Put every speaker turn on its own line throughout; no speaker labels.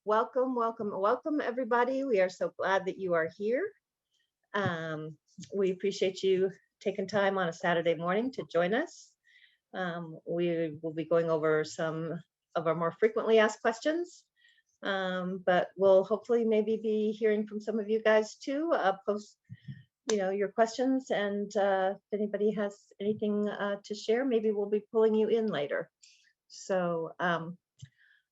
welcome, welcome, welcome, everybody. We are so glad that you are here. We appreciate you taking time on a Saturday morning to join us. We will be going over some of our more frequently asked questions, but we'll hopefully maybe be hearing from some of you guys too. Post, your questions, and if anybody has anything to share, maybe we'll be pulling you in later. So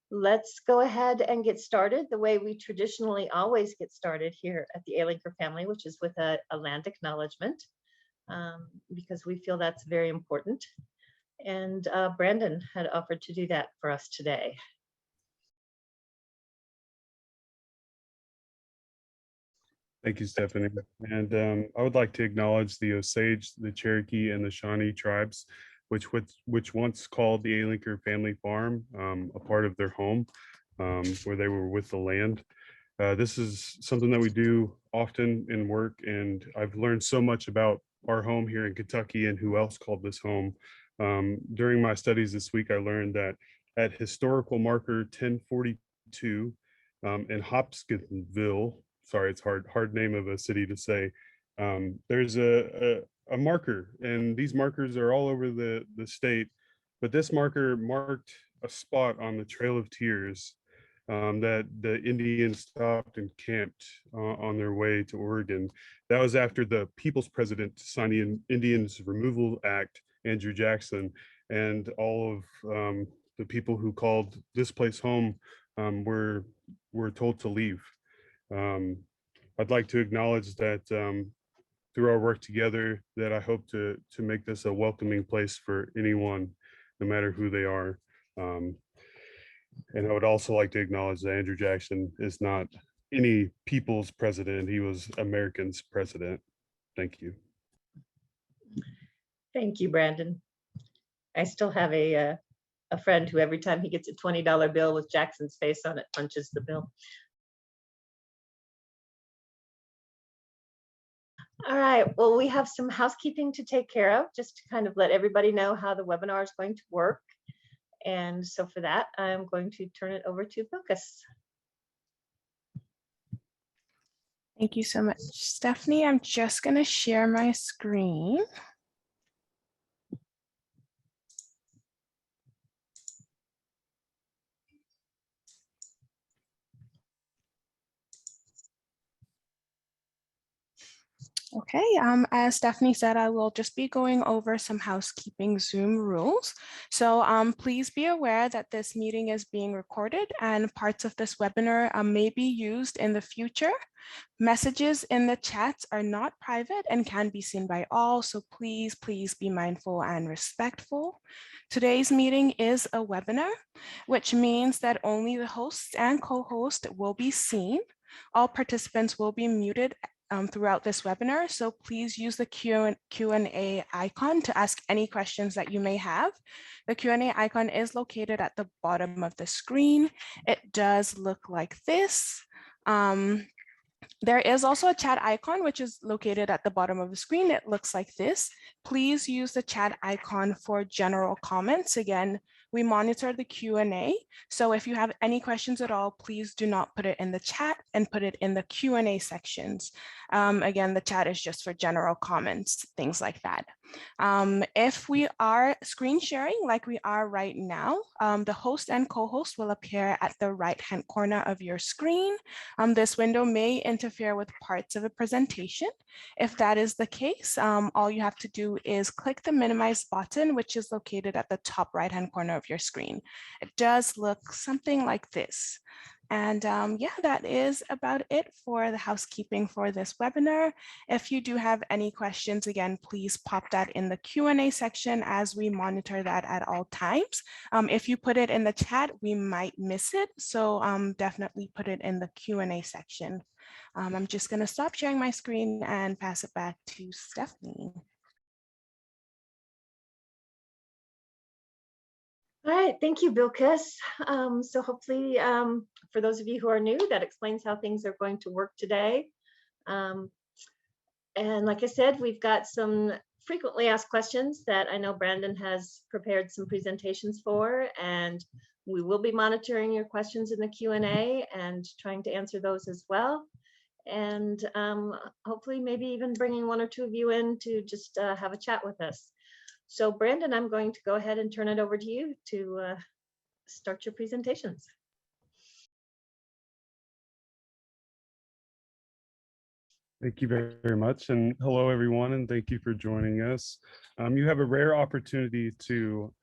let's go ahead and get started the way we traditionally always get started here at the Alinker family, which is with a land acknowledgement, because we feel that's very important. And Brandon had offered to do that for us today.
Thank you, Stephanie. And I would like to acknowledge the Osage, the Cherokee, and the Shawnee tribes, which once called the Alinker family farm, a part of their home, where they were with the land. This is something that we do often in work, and I've learned so much about our home here in Kentucky and who else called this home. During my studies this week, I learned that at historical marker 1042 in Hopkinsville, sorry, it's hard name of a city to say, there's a marker, and these markers are all over the state, but this marker marked a spot on the Trail of Tears that the Indians stopped and camped on their way to Oregon. That was after the People's President signed the Indians Removal Act, Andrew Jackson, and all of the people who called this place home were told to leave. I'd like to acknowledge that through our work together, that I hope to make this a welcoming place for anyone, no matter who they are. And I would also like to acknowledge that Andrew Jackson is not any people's president. He was Americans' president. Thank you.
Thank you, Brandon. I still have a friend who every time he gets a $20 bill with Jackson's face on it, punches the bill. All right, well, we have some housekeeping to take care of, just to kind of let everybody know how the webinar is going to work. And so for that, I'm going to turn it over to Focus.
Thank you so much, Stephanie. I'm just going to share my screen. Okay, as Stephanie said, I will just be going over some housekeeping Zoom rules. So please be aware that this meeting is being recorded and parts of this webinar may be used in the future. Messages in the chats are not private and can be seen by all, so please be mindful and respectful. Today's meeting is a webinar, which means that only the hosts and co-host will be seen. All participants will be muted throughout this webinar, so please use the Q&A icon to ask any questions that you may have. The Q&A icon is located at the bottom of the screen. It does look like this. There is also a chat icon, which is located at the bottom of the screen. It looks like this. Please use the chat icon for general comments. Again, we monitor the Q&A. So if you have any questions at all, please do not put it in the chat and put it in the Q&A sections. Again, the chat is just for general comments, things like that. If we are screen sharing like we are right now, the host and co-host will appear at the right-hand corner of your screen. This window may interfere with parts of a presentation. If that is the case, all you have to do is click the minimize button, which is located at the top right-hand corner of your screen. It does look something like this. And yeah, that is about it for the housekeeping for this webinar. If you do have any questions, again, please pop that in the Q&A section as we monitor that at all times. If you put it in the chat, we might miss it. So definitely put it in the Q&A section. I'm just going to stop sharing my screen and pass it back to Stephanie.
All right, thank you, Bilkis. So hopefully, for those of you who are new, that explains how things are going to work today. And like I said, we've got some frequently asked questions that I know Brandon has prepared some presentations for, and We will be monitoring your questions in the Q&A and trying to answer those as well. And hopefully maybe even bringing one or two of you in to just have a chat with us. So Brandon, I'm going to go ahead and turn it over to you to start your presentations.
Thank you very much. And hello, everyone, and thank you for joining us. You have a rare opportunity to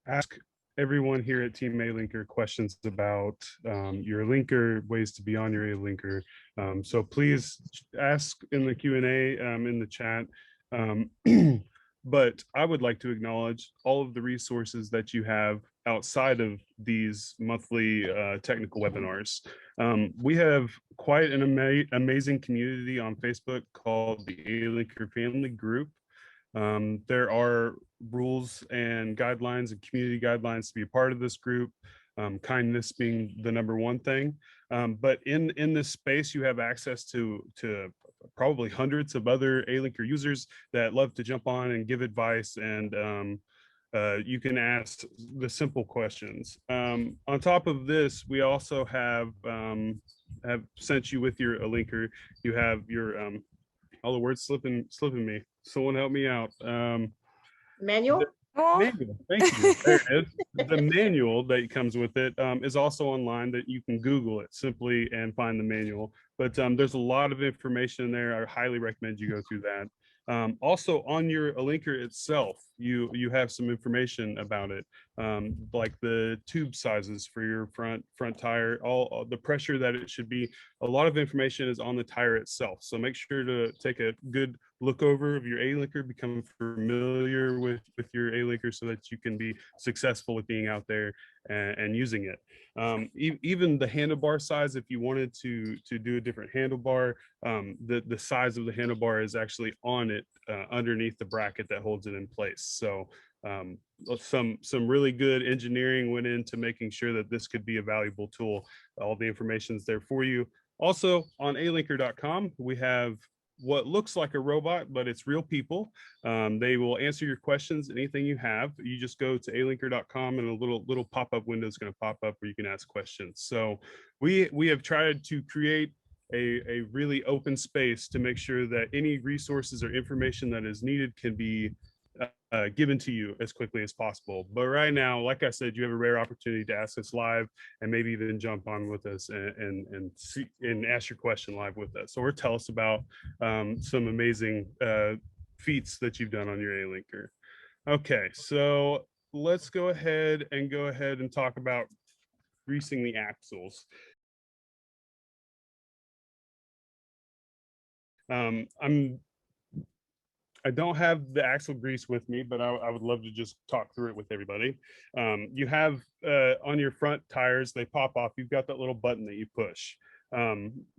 ask everyone here at Team A-Linker questions about your linker, ways to be on your A-Linker. So please ask in the Q&A in the chat. But I would like to acknowledge all of the resources that you have outside of these monthly technical webinars. We have quite an amazing community on Facebook called the A-Linker Family Group. There are rules and guidelines and community guidelines to be a part of this group, kindness being the #1 thing. But in this space, you have access to probably hundreds of other A-Linker users that love to jump on and give advice, and you can ask the simple questions. On top of this, we also have sent you with your A-Linker. You have your all the words slipping me. Someone help me out.
Manual?
Manual. Thank you. There it is. The manual that comes with it is also online, that you can Google it simply and find the manual. But there's a lot of information in there. I highly recommend you go through that. Also on your A-Linker itself, you have some information about it, like the tube sizes for your front tire, all the pressure that it should be. A lot of information is on the tire itself. So make sure to take a good look over of your A-Linker, become familiar with your A-Linker so that you can be successful with being out there and using it. Even the handlebar size, if you wanted to do a different handlebar, the size of the handlebar is actually on it underneath the bracket that holds it in place. So some really good engineering went into making sure that this could be a valuable tool. All the information is there for you. Also on alinker.com, we have what looks like a robot, but it's real people. They will answer your questions, anything you have. You just go to alinker.com and a little pop-up window is going to pop up where you can ask questions. So we have tried to create a really open space to make sure that any resources or information that is needed can be given to you as quickly as possible. But right now, like I said, you have a rare opportunity to ask us live and maybe even jump on with us and ask your question live with us, or tell us about some amazing feats that you've done on your A-Linker. Okay, so let's go ahead and talk about greasing the axles. I don't have the axle grease with me, but I would love to just talk through it with everybody. You have on your front tires, they pop off. You've got that little button that you push.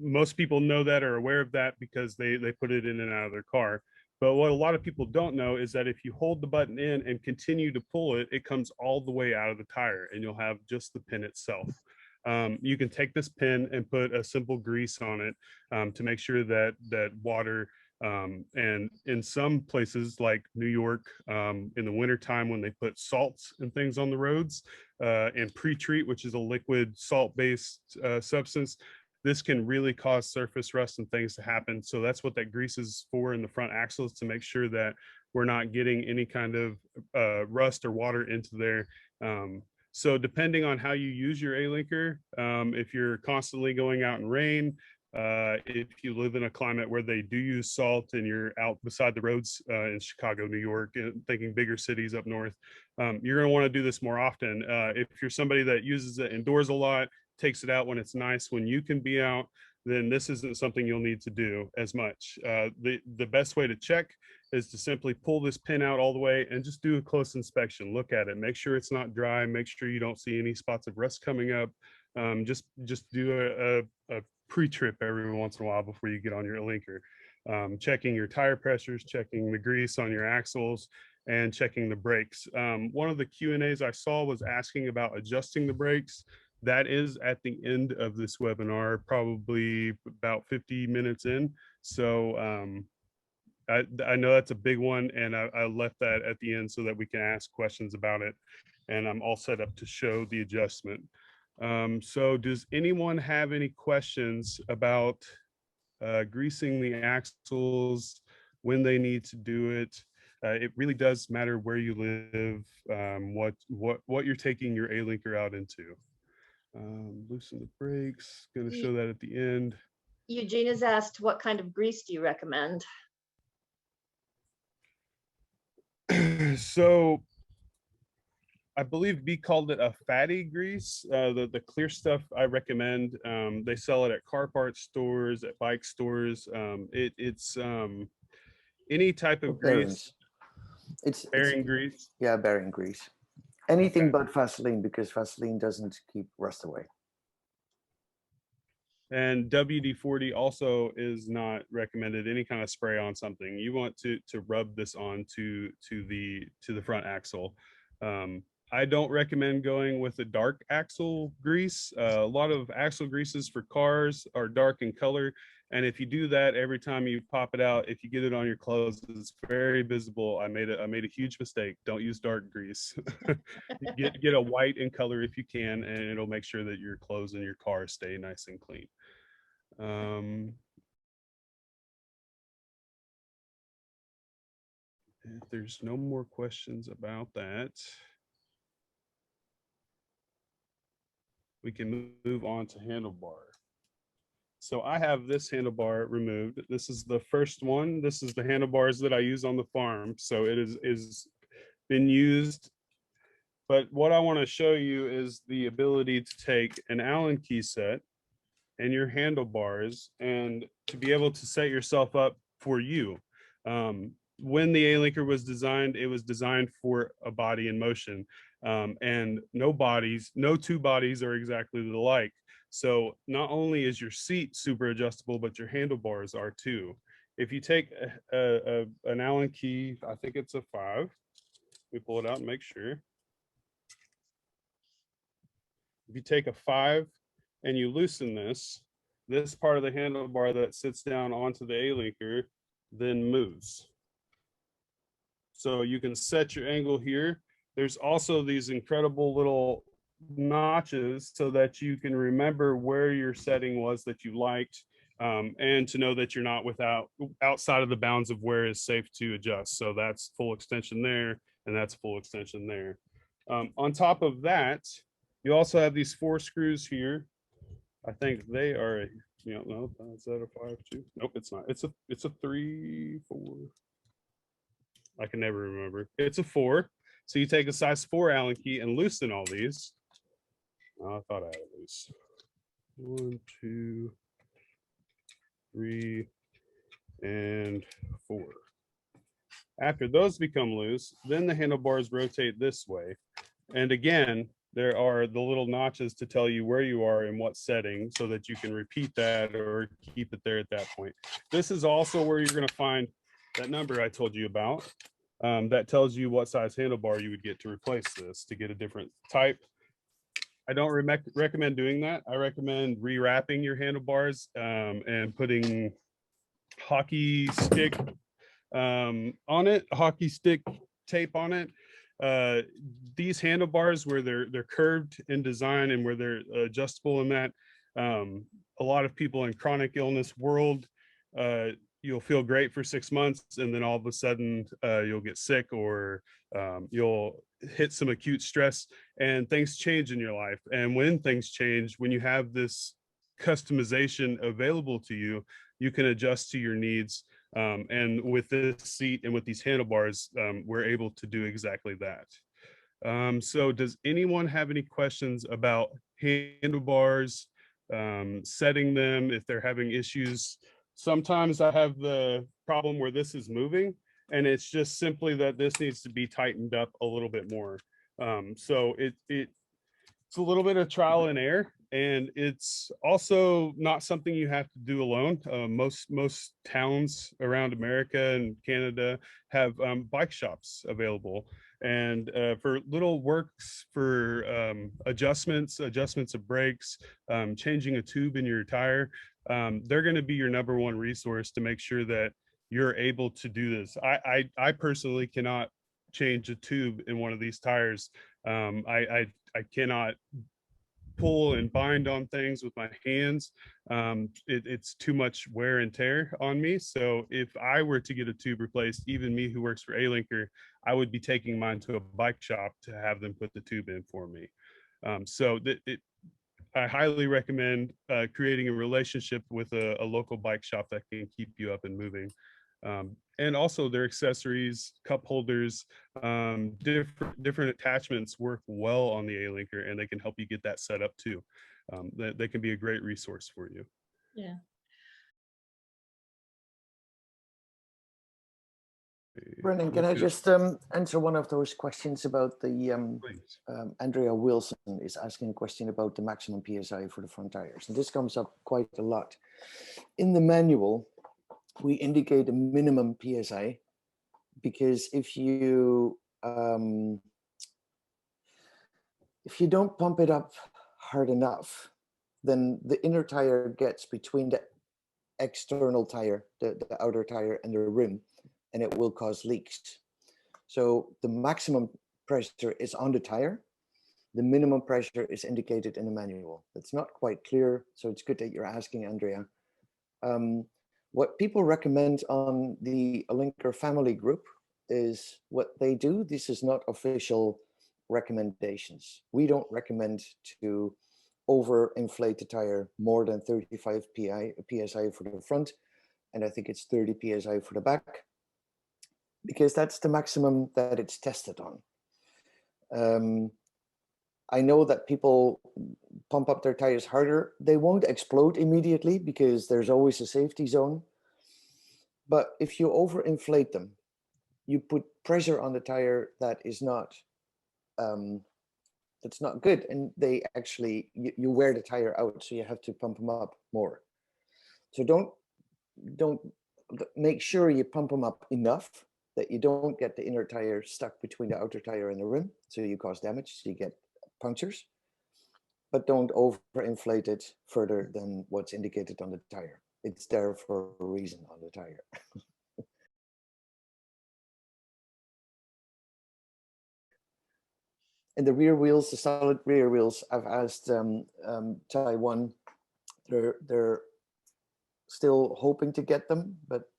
Most people know that or are aware of that because they put it in and out of their car. But what a lot of people don't know is that if you hold the button in and continue to pull it, it comes all the way out of the tire and you'll have just the pin itself. You can take this pin and put a simple grease on it to make sure that water, and in some places like New York, in the wintertime when they put salts and things on the roads and pre-treat, which is a liquid salt-based substance, this can really cause surface rust and things to happen. So that's what that grease is for in the front axles, to make sure that we're not getting any kind of rust or water into there. So depending on how you use your A-Linker, if you're constantly going out in rain, if you live in a climate where they do use salt and you're out beside the roads in Chicago, New York, thinking bigger cities up north, you're going to want to do this more often. If you're somebody that uses it indoors a lot, takes it out when it's nice, when you can be out, then this isn't something you'll need to do as much. The best way to check is to simply pull this pin out all the way and just do a close inspection. Look at it, make sure it's not dry, make sure you don't see any spots of rust coming up. Just do a pre-trip every once in a while before you get on your A-Linker. Checking your tire pressures, checking the grease on your axles, and checking the brakes. One of the Q&As I saw was asking about adjusting the brakes. That is at the end of this webinar, probably about 50 minutes in. So I know that's a big one, and I left that at the end so that we can ask questions about it. and I'm all set up to show the adjustment. So does anyone have any questions about greasing the axles, when they need to do it? It really does matter where you live, what you're taking your A-linker out into. Loosen the brakes, going to show that at the end.
Eugene has asked, what kind of grease do you recommend?
So I believe B called it a fatty grease. The clear stuff I recommend. They sell it at car parts stores, at bike stores. It's any type of grease.
It's
Bearing grease.
Yeah, bearing grease. Anything
Okay.
but Vaseline, because Vaseline doesn't keep rust away.
And WD-40 also is not recommended, any kind of spray on something. You want to rub this on to the front axle. I don't recommend going with a dark axle grease. A lot of axle greases for cars are dark in color. And if you do that, every time you pop it out, if you get it on your clothes, it's very visible. I made a huge mistake. Don't use dark grease. get a white in color if you can, and it'll make sure that your clothes and your car stay nice and clean. If there's no more questions about that, we can move on to handlebar. So I have this handlebar removed. This is the first one. This is the handlebars that I use on the farm. So it is been used. But what I want to show you is the ability to take an Allen key set and your handlebars and to be able to set yourself up for you. When the A-linker was designed, it was designed for a body in motion, and no two bodies are exactly alike. So not only is your seat super adjustable, but your handlebars are too. If you take an Allen key, I think it's a 5. We pull it out and make sure. If you take a 5 and you loosen this part of the handlebar that sits down onto the A-linker then moves. So you can set your angle here. There's also these incredible little notches so that you can remember where your setting was that you liked, and to know that you're not outside of the bounds of where is safe to adjust. So that's full extension there, and that's full extension there. On top of that, you also have these 4 screws here. I think they are, no, is that a 5 too? Nope, it's not. It's a 3, 4. I can never remember. It's a 4. So you take a size 4 Allen key and loosen all these. Oh, I thought I had it loose. 1, 2, 3, and 4. After those become loose, then the handlebars rotate this way. And again, there are the little notches to tell you where you are in what setting so that you can repeat that or keep it there at that point. This is also where you're going to find that number I told you about. That tells you what size handlebar you would get to replace this to get a different type. I don't recommend doing that. I recommend rewrapping your handlebars and putting hockey stick on it, hockey stick tape on it. These handlebars where they're curved in design and where they're adjustable in that, a lot of people in chronic illness world, you'll feel great for 6 months and then all of a sudden you'll get sick or you'll hit some acute stress and things change in your life. And when things change, when you have this customization available to you, you can adjust to your needs. And with this seat and with these handlebars, we're able to do exactly that. So does anyone have any questions about handlebars, setting them if they're having issues? Sometimes I have the problem where this is moving and it's just simply that this needs to be tightened up a little bit more. So it's a little bit of trial and error, and it's also not something you have to do alone. Most towns around America and Canada have bike shops available, and for little works for adjustments of brakes, changing a tube in your tire, they're going to be your number one resource to make sure that you're able to do this. I personally cannot change a tube in one of these tires I cannot pull and bind on things with my hands. It's too much wear and tear on me. So if I were to get a tube replaced, even me who works for Alinker, I would be taking mine to a bike shop to have them put the tube in for me. I highly recommend creating a relationship with a local bike shop that can keep you up and moving. And also their accessories, cup holders, different attachments work well on the Alinker, and they can help you get that set up too. They can be a great resource for you.
Yeah.
Brendan, can I just answer one of those questions about the Andrea Wilson is asking a question about the maximum PSI for the front tires, and this comes up quite a lot. In the manual, we indicate a minimum PSI because if you don't pump it up hard enough, then the inner tire gets between the external tire, the outer tire, and the rim, and it will cause leaks. So the maximum pressure is on the tire. The minimum pressure is indicated in the manual. It's not quite clear, so it's good that you're asking, Andrea. What people recommend on the Alinker family group is what they do. This is not official recommendations. We don't recommend to overinflate the tire more than 35 PSI for the front, and I think it's 30 PSI for the back, because that's the maximum that it's tested on. I know that people pump up their tires harder. They won't explode immediately because there's always a safety zone. But if you overinflate them, you put pressure on the tire that is not, that's not good. And they actually, you wear the tire out, so you have to pump them up more. So don't make sure you pump them up enough that you don't get the inner tire stuck between the outer tire and the rim. So you cause damage, so you get punctures, but don't overinflate it further than what's indicated on the tire. It's there for a reason on the tire. And the rear wheels, the solid rear wheels, I've asked Taiwan, they're still hoping to get them, but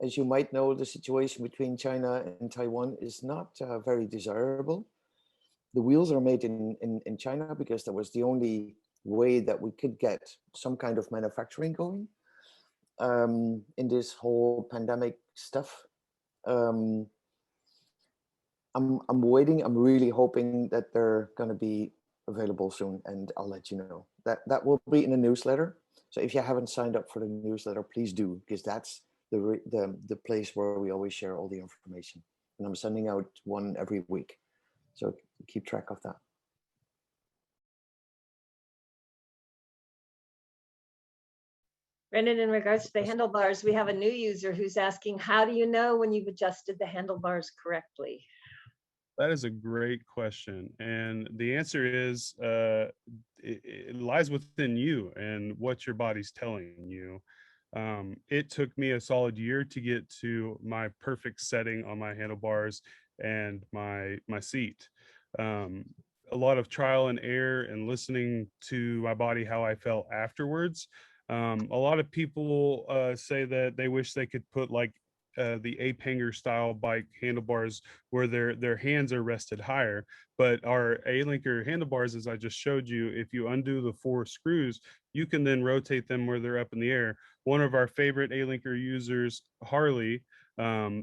as you might know, the situation between China and Taiwan is not very desirable. The wheels are made in China because that was the only way that we could get some kind of manufacturing going in this whole pandemic stuff. I'm waiting. I'm really hoping that they're going to be available soon, and I'll let you know. That will be in a newsletter. So if you haven't signed up for the newsletter, please do, because that's the place where we always share all the information. And I'm sending out one every week. So keep track of that.
Brendan, in regards to the handlebars, we have a new user who's asking, how do you know when you've adjusted the handlebars correctly?
That is a great question. And the answer is it lies within you and what your body's telling you. It took me a solid year to get to my perfect setting on my handlebars and my seat. A lot of trial and error and listening to my body, how I felt afterwards. A lot of people say that they wish they could put like the ape hanger style bike handlebars where their hands are rested higher, but our Alinker handlebars, as I just showed you, if you undo the 4 screws, you can then rotate them where they're up in the air. One of our favorite Alinker users, Harley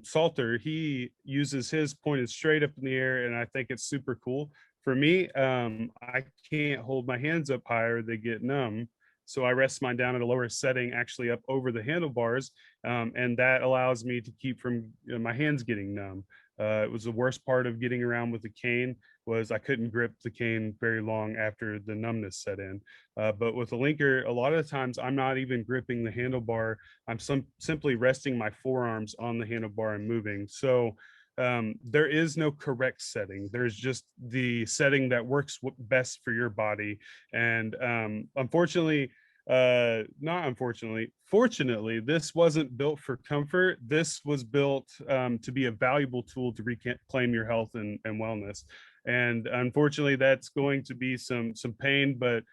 Salter, he uses his pointed straight up in the air, and I think it's super cool. For me, I can't hold my hands up higher, they get numb. So I rest mine down at a lower setting, actually up over the handlebars, and that allows me to keep from my hands getting numb. It was the worst part of getting around with the cane was I couldn't grip the cane very long after the numbness set in. But with Alinker, a lot of times I'm not even gripping the handlebar. I'm simply resting my forearms on the handlebar and moving. So there is no correct setting. There's just the setting that works best for your body. And unfortunately, not unfortunately, fortunately, this wasn't built for comfort. This was built to be a valuable tool to reclaim your health and wellness. And unfortunately, that's going to be some pain, but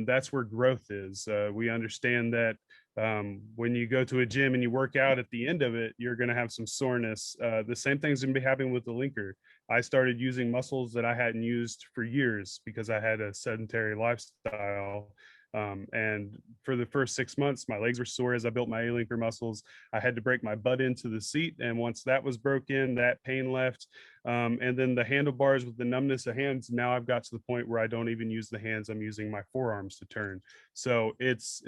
that's where growth is. We understand that when you go to a gym and you work out, at the end of it, you're going to have some soreness. The same thing's going to be happening with the linker. I started using muscles that I hadn't used for years because I had a sedentary lifestyle. And for the first 6 months, my legs were sore as I built my A-linker muscles. I had to break my butt into the seat. And once that was broken, that pain left. And then the handlebars with the numbness of hands, now I've got to the point where I don't even use the hands. I'm using my forearms to turn. So it's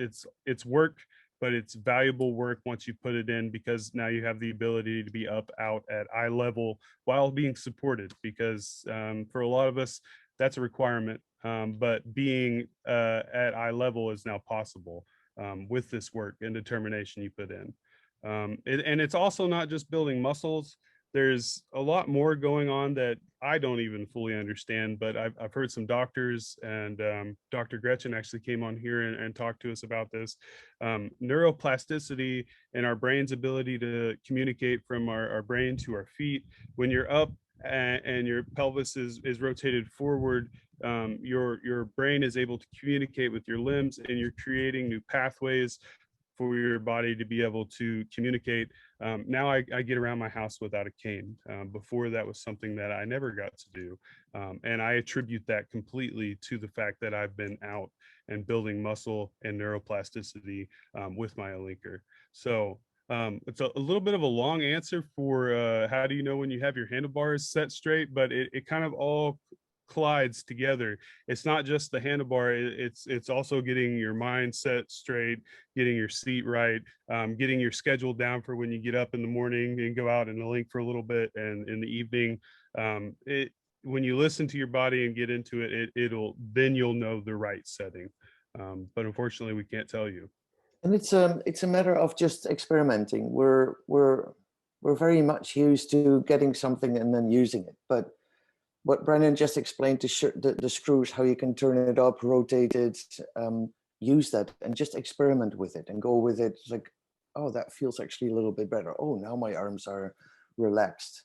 work, but it's valuable work once you put it in, because now you have the ability to be up, out at eye level while being supported, because for a lot of us, that's a requirement. But being at eye level is now possible with this work and determination you put in. And it's also not just building muscles. There's a lot more going on that I don't even fully understand, but I've heard some doctors, and Dr. Gretchen actually came on here and talked to us about this. Neuroplasticity and our brain's ability to communicate from our brain to our feet. When you're up and your pelvis is rotated forward, your brain is able to communicate with your limbs, and you're creating new pathways for your body to be able to communicate. Now I get around my house without a cane. Before, that was something that I never got to do. And I attribute that completely to the fact that I've been out and building muscle and neuroplasticity with my linker. So it's a little bit of a long answer for how do you know when you have your handlebars set straight, but it kind of all collides together. It's not just the handlebar, it's also getting your mind set straight, getting your seat right, getting your schedule down for when you get up in the morning and go out in the link for a little bit, and in the evening. When you listen to your body and get into it, then you'll know the right setting. But unfortunately, we can't tell you.
And it's a matter of just experimenting. We're very much used to getting something and then using it, but what Brennan just explained, the screws, how you can turn it up, rotate it, use that and just experiment with it and go with it. It's like, oh, that feels actually a little bit better. Oh, now my arms are relaxed.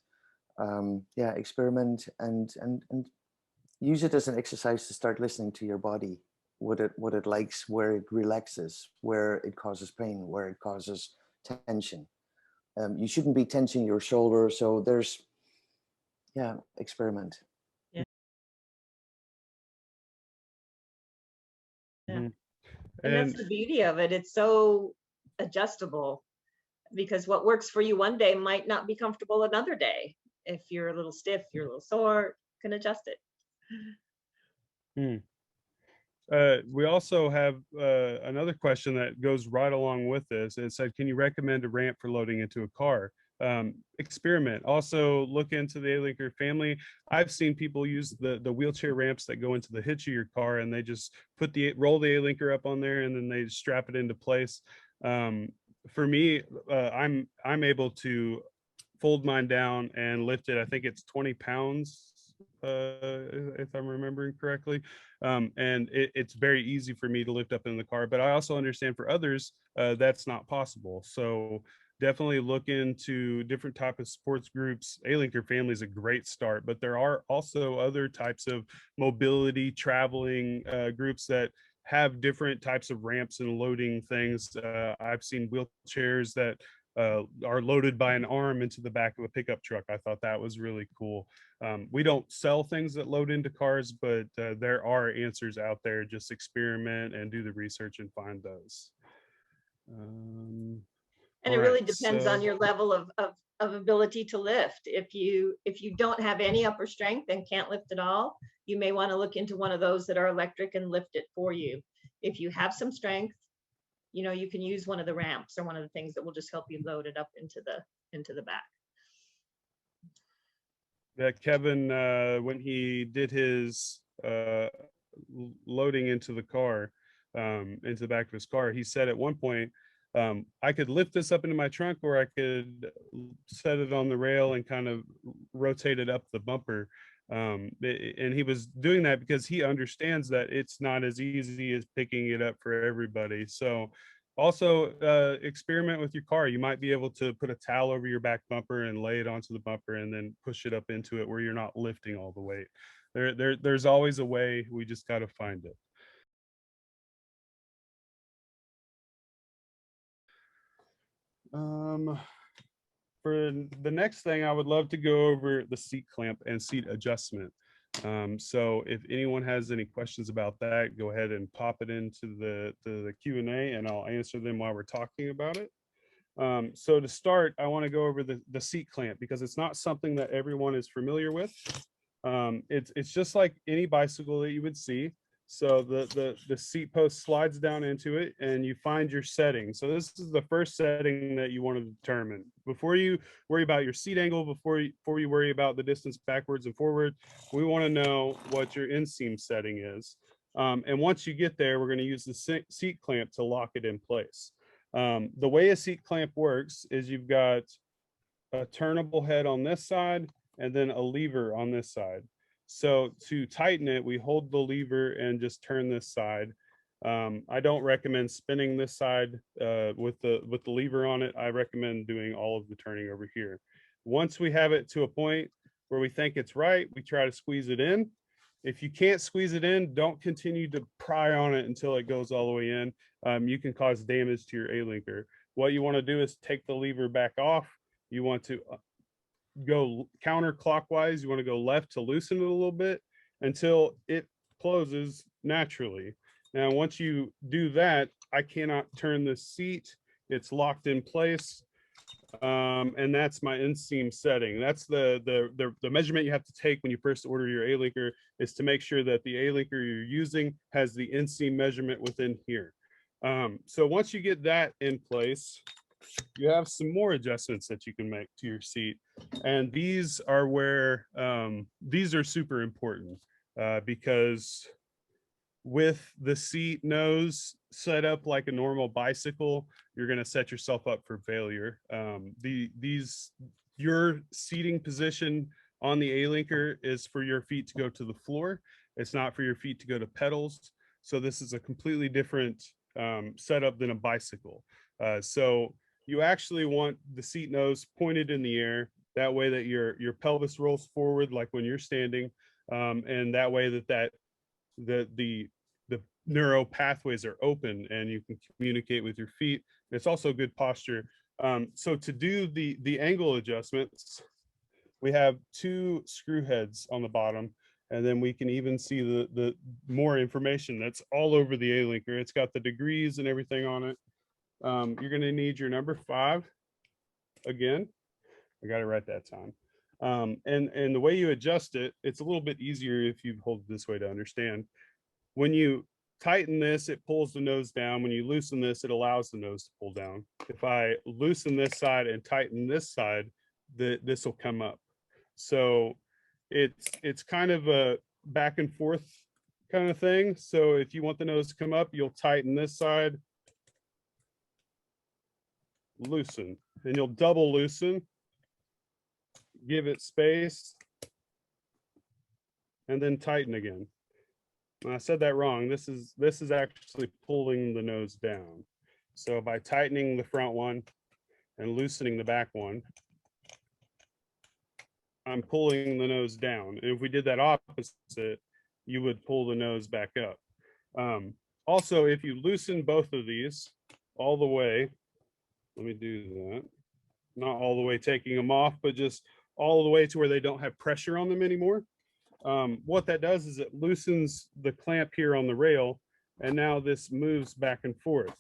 Yeah, experiment and use it as an exercise to start listening to your body, what it likes, where it relaxes, where it causes pain, where it causes tension. You shouldn't be tensing your shoulder. So there's, yeah, experiment.
And that's the beauty of it. It's so adjustable, because what works for you one day might not be comfortable another day. If you're a little stiff, you're a little sore, you can adjust it.
We also have another question that goes right along with this. It said, can you recommend a ramp for loading into a car? Experiment. Also look into the A-linker family. I've seen people use the wheelchair ramps that go into the hitch of your car, and they just roll the A-linker up on there, and then they strap it into place. For me, I'm able to fold mine down and lift it. I think it's 20 pounds, if I'm remembering correctly. And it's very easy for me to lift up in the car, but I also understand for others, that's not possible. So definitely look into different type of sports groups. A-linker family is a great start, but there are also other types of mobility traveling groups that have different types of ramps and loading things. I've seen wheelchairs that are loaded by an arm into the back of a pickup truck. I thought that was really cool. We don't sell things that load into cars, but there are answers out there. Just experiment and do the research and find those.
And it really depends on your level of ability to lift. If you don't have any upper strength and can't lift at all, you may want to look into one of those that are electric and lift it for you. If you have some strength, you know, you can use one of the ramps or one of the things that will just help you load it up into the back.
Yeah, Kevin, when he did his loading into the car, into the back of his car, he said at one point, I could lift this up into my trunk, or I could set it on the rail and kind of rotate it up the bumper. And he was doing that because he understands that it's not as easy as picking it up for everybody. So also experiment with your car. You might be able to put a towel over your back bumper and lay it onto the bumper and then push it up into it where you're not lifting all the weight. There's always a way. We just got to find it. For the next thing, I would love to go over the seat clamp and seat adjustment. So if anyone has any questions about that, go ahead and pop it into the Q&A and I'll answer them while we're talking about it. So to start, I want to go over the seat clamp because it's not something that everyone is familiar with. It's just like any bicycle that you would see. So the seat post slides down into it and you find your setting. So this is the first setting that you want to determine. Before you worry about your seat angle, before you worry about the distance backwards and forward, we want to know what your inseam setting is. And once you get there, we're going to use the seat clamp to lock it in place. The way a seat clamp works is you've got a turnable head on this side and then a lever on this side. So to tighten it, we hold the lever and just turn this side. I don't recommend spinning this side with the lever on it. I recommend doing all of the turning over here. Once we have it to a point where we think it's right, we try to squeeze it in. If you can't squeeze it in, don't continue to pry on it until it goes all the way in. You can cause damage to your A-linker. What you want to do is take the lever back off. You want to go counterclockwise. You want to go left to loosen it a little bit until it closes naturally. Now, once you do that, I cannot turn the seat. It's locked in place. And that's my inseam setting. That's the measurement you have to take when you first order your A-linker, is to make sure that the A-linker you're using has the inseam measurement within here. So once you get that in place, you have some more adjustments that you can make to your seat. And these are where, these are super important because with the seat nose set up like a normal bicycle, you're going to set yourself up for failure. Your seating position on the A-linker is for your feet to go to the floor. It's not for your feet to go to pedals. So this is a completely different setup than a bicycle. So you actually want the seat nose pointed in the air. That way that your pelvis rolls forward like when you're standing, and that way that the neuro pathways are open and you can communicate with your feet. It's also good posture. So to do the angle adjustments, we have 2 screw heads on the bottom, and then we can even see the more information that's all over the A-linker. It's got the degrees and everything on it. You're going to need your number 5 again. I got it right that time. And the way you adjust it, it's a little bit easier if you hold it this way to understand. When you tighten this, it pulls the nose down. When you loosen this, it allows the nose to pull down. If I loosen this side and tighten this side, this will come up. So it's kind of a back and forth kind of thing. So if you want the nose to come up, you'll tighten this side, loosen, and you'll double loosen, give it space, and then tighten again. I said that wrong. This is actually pulling the nose down. So by tightening the front one and loosening the back one, I'm pulling the nose down. And if we did that opposite, you would pull the nose back up. Also, if you loosen both of these all the way, let me do that. Not all the way taking them off, but just all the way to where they don't have pressure on them anymore. What that does is it loosens the clamp here on the rail, and now this moves back and forth.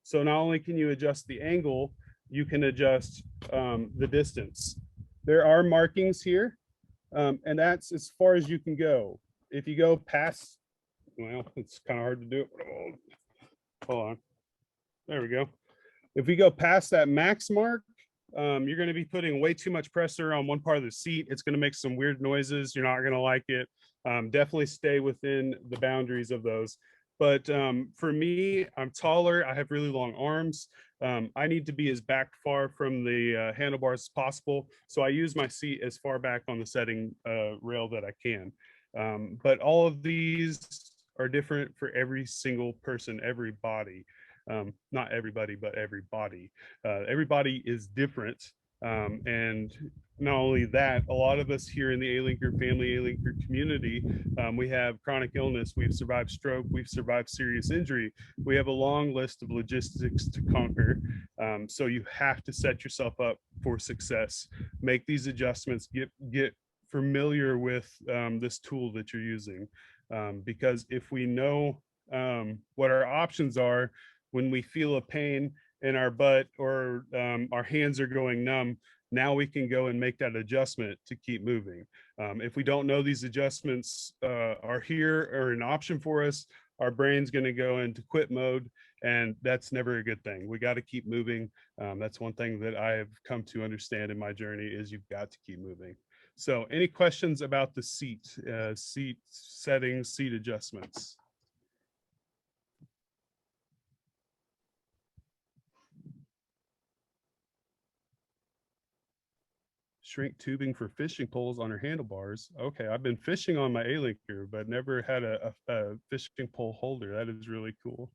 So not only can you adjust the angle, you can adjust the distance. There are markings here, and that's as far as you can go. If you go past, well, it's kind of hard to do it. Hold on. There we go. If we go past that max mark, you're going to be putting way too much pressure on one part of the seat. It's going to make some weird noises. You're not going to like it. Definitely stay within the boundaries of those. But for me, I'm taller. I have really long arms. I need to be as back far from the handlebars as possible. So I use my seat as far back on the setting rail that I can. But all of these are different for every single person, every body. Not everybody, but every body. Everybody is different. And not only that, a lot of us here in the Alinker family, Alinker community, we have chronic illness, we've survived stroke, we've survived serious injury. We have a long list of logistics to conquer. So you have to set yourself up for success. Make these adjustments, get familiar with this tool that you're using. Because if we know what our options are, when we feel a pain in our butt or our hands are going numb, now we can go and make that adjustment to keep moving. If we don't know these adjustments are here or an option for us, our brain's going to go into quit mode, and that's never a good thing. We got to keep moving. That's one thing that I have come to understand in my journey is you've got to keep moving. So any questions about the seat settings, seat adjustments? Shrink tubing for fishing poles on her handlebars. Okay, I've been fishing on my Alinker, but never had a fishing pole holder. That is really cool.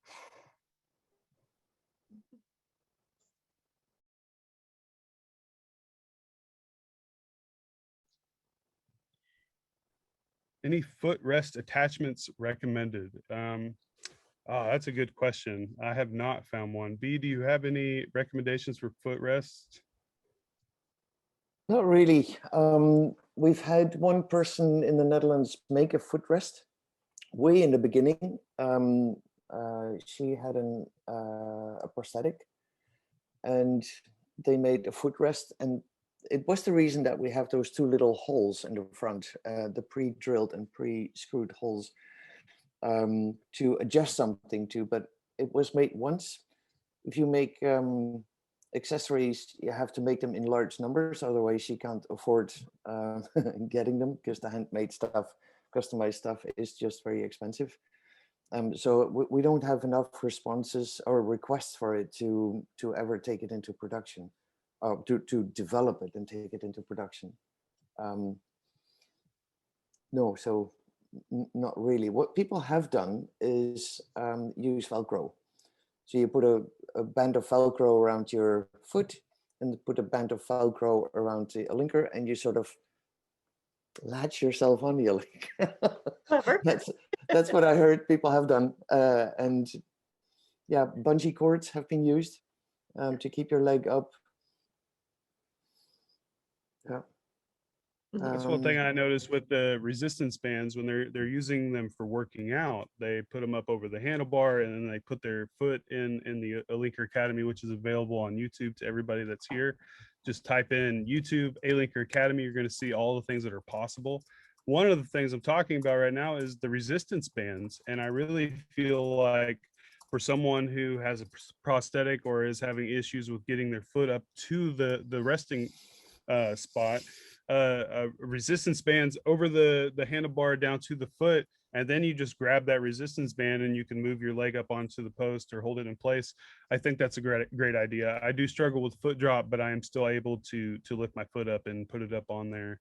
Any footrest attachments recommended? Oh, that's a good question. I have not found one. B, do you have any recommendations for footrest?
Not really. We've had one person in the Netherlands make a footrest way in the beginning. She had a prosthetic, and they made a footrest, and it was the reason that we have those two little holes in the front, the pre-drilled and pre-screwed holes, to adjust something to, but it was made once. If you make accessories, you have to make them in large numbers, otherwise you can't afford getting them, because the handmade stuff, customized stuff is just very expensive. So we don't have enough responses or requests for it to ever take it into production, to develop it and take it into production. No, so not really. What people have done is use Velcro. So you put a band of Velcro around your foot and put a band of Velcro around the Alinker, and you sort of latch yourself on the Alinker.
Clever.
That's what I heard people have done. And yeah, bungee cords have been used to keep your leg up. Yeah.
That's one thing I noticed with the resistance bands when they're using them for working out. They put them up over the handlebar, and then they put their foot in the Alinker Academy, which is available on YouTube to everybody that's here. Just type in YouTube Alinker Academy. You're going to see all the things that are possible. One of the things I'm talking about right now is the resistance bands, and I really feel like for someone who has a prosthetic or is having issues with getting their foot up to the resting spot, resistance bands over the handlebar down to the foot, and then you just grab that resistance band and you can move your leg up onto the post or hold it in place. I think that's a great idea. I do struggle with foot drop, but I am still able to lift my foot up and put it up on there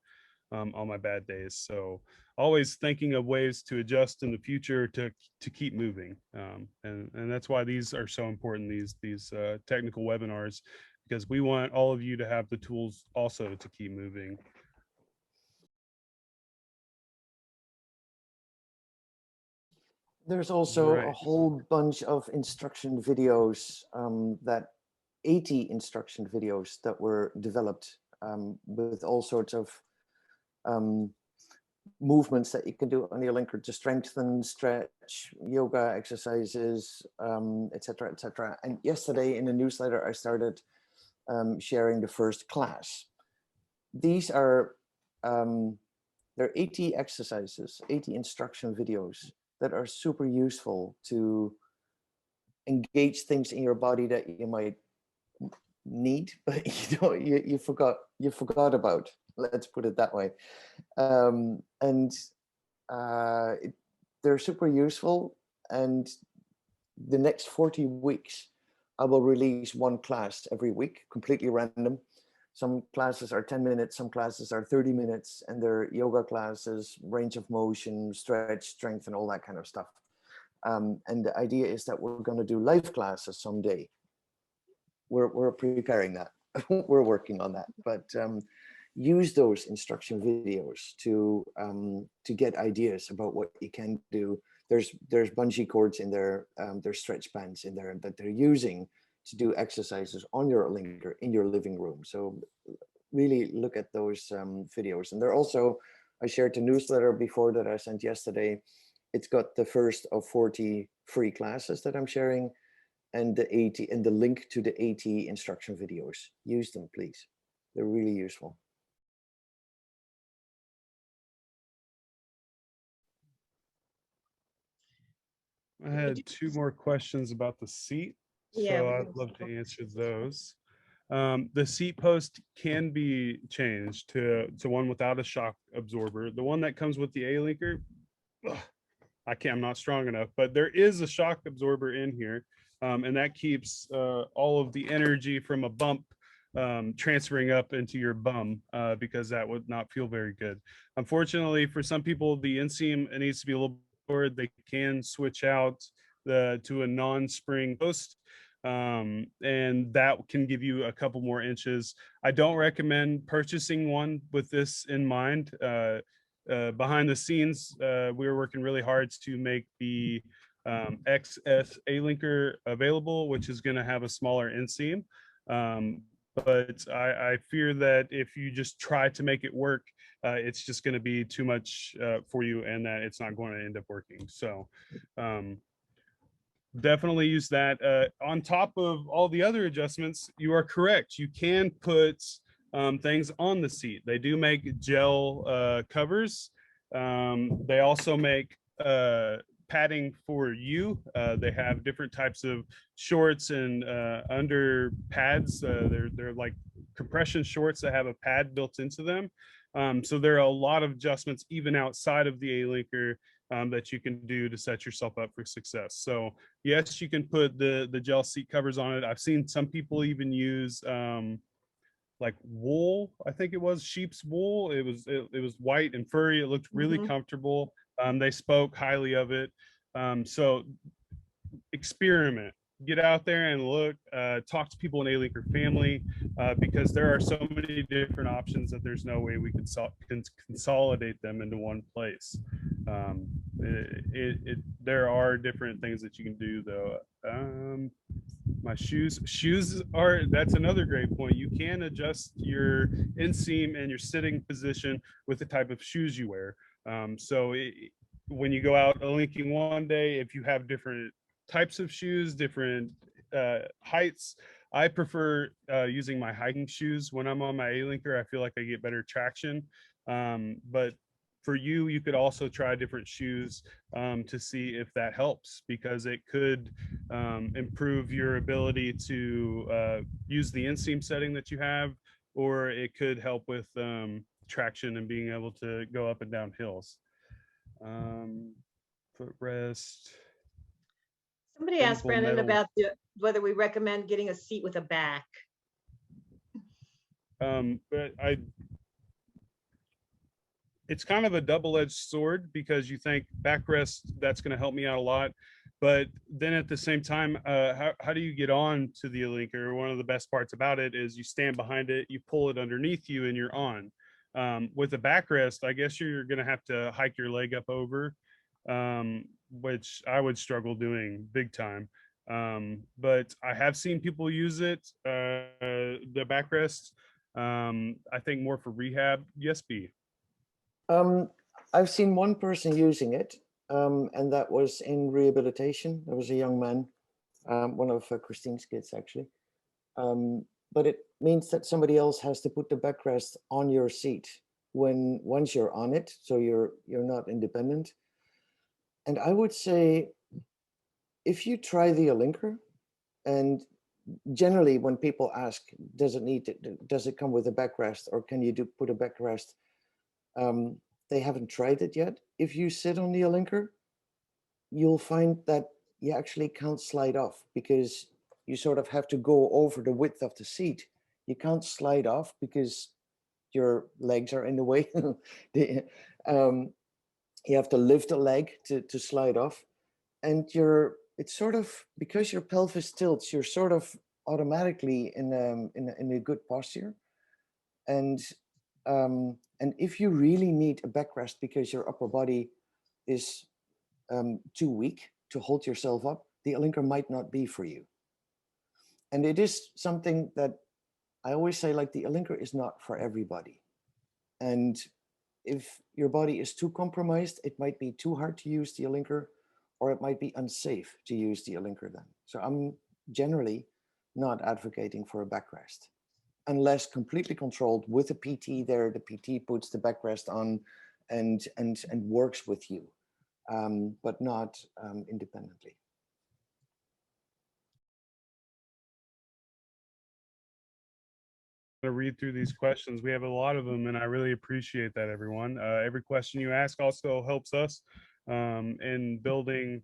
on my bad days. So always thinking of ways to adjust in the future to keep moving, and that's why these are so important, these technical webinars, because we want all of you to have the tools also to keep moving.
There's also
Right.
a whole bunch of instruction videos, 80 instruction videos that were developed with all sorts of movements that you can do on the Alinker to strengthen, stretch, yoga exercises, etc., etc. And yesterday in the newsletter, I started sharing the first class. These are, there are 80 exercises, 80 instruction videos that are super useful to engage things in your body that you might need, but you forgot about. Let's put it that way. They're super useful. And the next 40 weeks, I will release one class every week, completely random. Some classes are 10 minutes, some classes are 30 minutes, and they're yoga classes, range of motion, stretch, strength, and all that kind of stuff. And the idea is that we're going to do live classes someday. We're preparing that. We're working on that, but use those instruction videos to get ideas about what you can do. There's bungee cords in there, there's stretch bands in there that they're using to do exercises on your Alinker in your living room. So really look at those videos. And they're also, I shared the newsletter before that I sent yesterday. It's got the first of 40 free classes that I'm sharing, and the 80 and the link to the 80 instruction videos. Use them, please. They're really useful.
I had two more questions about the seat,
Yeah,
so
we
I'd
can-
love to answer those. The seat post can be changed to one without a shock absorber. The one that comes with the A-Linker, I'm not strong enough, but there is a shock absorber in here, and that keeps all of the energy from a bump transferring up into your bum, because that would not feel very good. Unfortunately, for some people, the inseam, it needs to be a little lower. They can switch out to a non-spring post, and that can give you a couple more inches. I don't recommend purchasing one with this in mind. Behind the scenes, we were working really hard to make the XS A-Linker available, which is going to have a smaller inseam. But I fear that if you just try to make it work, it's just going to be too much for you, and that it's not going to end up working. So definitely use that. On top of all the other adjustments, you are correct. You can put things on the seat. They do make gel covers. They also make padding for you. They have different types of shorts and under pads. They're like compression shorts that have a pad built into them. So there are a lot of adjustments even outside of the A-Linker that you can do to set yourself up for success. So yes, you can put the gel seat covers on it. I've seen some people even use like wool. I think it was sheep's wool. It was white and furry. It looked really comfortable. They spoke highly of it. So experiment, get out there and look, talk to people in A-Linker family, because there are so many different options that there's no way we can consolidate them into one place. There are different things that you can do though. My shoes are, that's another great point. You can adjust your inseam and your sitting position with the type of shoes you wear. So when you go out linking one day, if you have different types of shoes, different heights, I prefer using my hiking shoes when I'm on my A-Linker. I feel like I get better traction. But for you, you could also try different shoes to see if that helps, because it could improve your ability to use the inseam setting that you have, or it could help with traction and being able to go up and down hills. Footrest.
Somebody asked
Bendable
Brandon
metal.
about whether we recommend getting a seat with a back.
But it's kind of a double-edged sword, because you think backrest, that's going to help me out a lot, but then at the same time, how do you get on to the A-Linker? One of the best parts about it is you stand behind it, you pull it underneath you, and you're on. With a backrest, I guess you're going to have to hike your leg up over, which I would struggle doing big time. But I have seen people use it, the backrest. I think more for rehab. Yes, B.
I've seen one person using it, and that was in rehabilitation. There was a young man, one of Christine's kids actually. But it means that somebody else has to put the backrest on your seat once you're on it, so you're not independent. And I would say, if you try the A-Linker, and generally when people ask, does it come with a backrest, or can you put a backrest? They haven't tried it yet. If you sit on the A-Linker, you'll find that you actually can't slide off, because you sort of have to go over the width of the seat. You can't slide off because your legs are in the way. You have to lift a leg to slide off. And it's sort of, because your pelvis tilts, you're sort of automatically in a good posture. And if you really need a backrest because your upper body is too weak to hold yourself up, the Alinker might not be for you. And it is something that I always say, like, the Alinker is not for everybody. And if your body is too compromised, it might be too hard to use the Alinker, or it might be unsafe to use the Alinker then. So I'm generally not advocating for a backrest, unless completely controlled with a PT there. The PT puts the backrest on and works with you, but not independently.
To read through these questions. We have a lot of them, and I really appreciate that, everyone. Every question you ask also helps us in building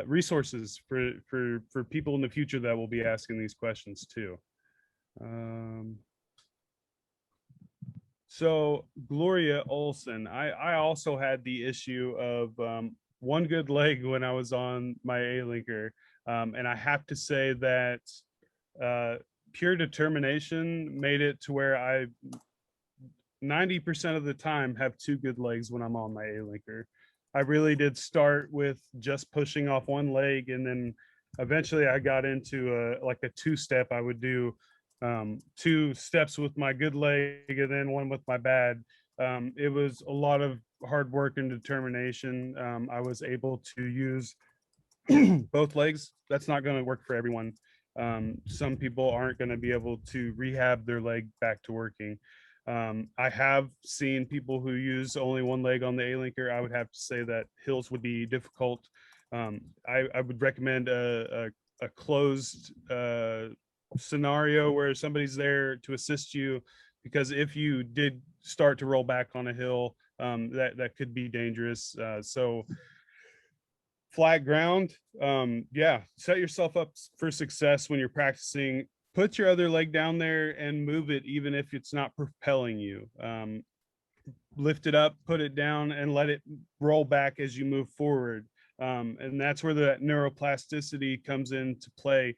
resources for people in the future that will be asking these questions too. So Gloria Olson, I also had the issue of one good leg when I was on my Alinker, and I have to say that pure determination made it to where I 90% of the time have two good legs when I'm on my Alinker. I really did start with just pushing off one leg, and then eventually I got into like a two-step. I would do 2 steps with my good leg and then one with my bad. It was a lot of hard work and determination. I was able to use both legs. That's not going to work for everyone. Some people aren't going to be able to rehab their leg back to working. I have seen people who use only one leg on the Alinker. I would have to say that hills would be difficult. I would recommend a closed scenario where somebody's there to assist you, because if you did start to roll back on a hill, that could be dangerous. So flat ground, yeah, set yourself up for success when you're practicing. Put your other leg down there and move it, even if it's not propelling you. Lift it up, put it down, and let it roll back as you move forward. And that's where that neuroplasticity comes into play.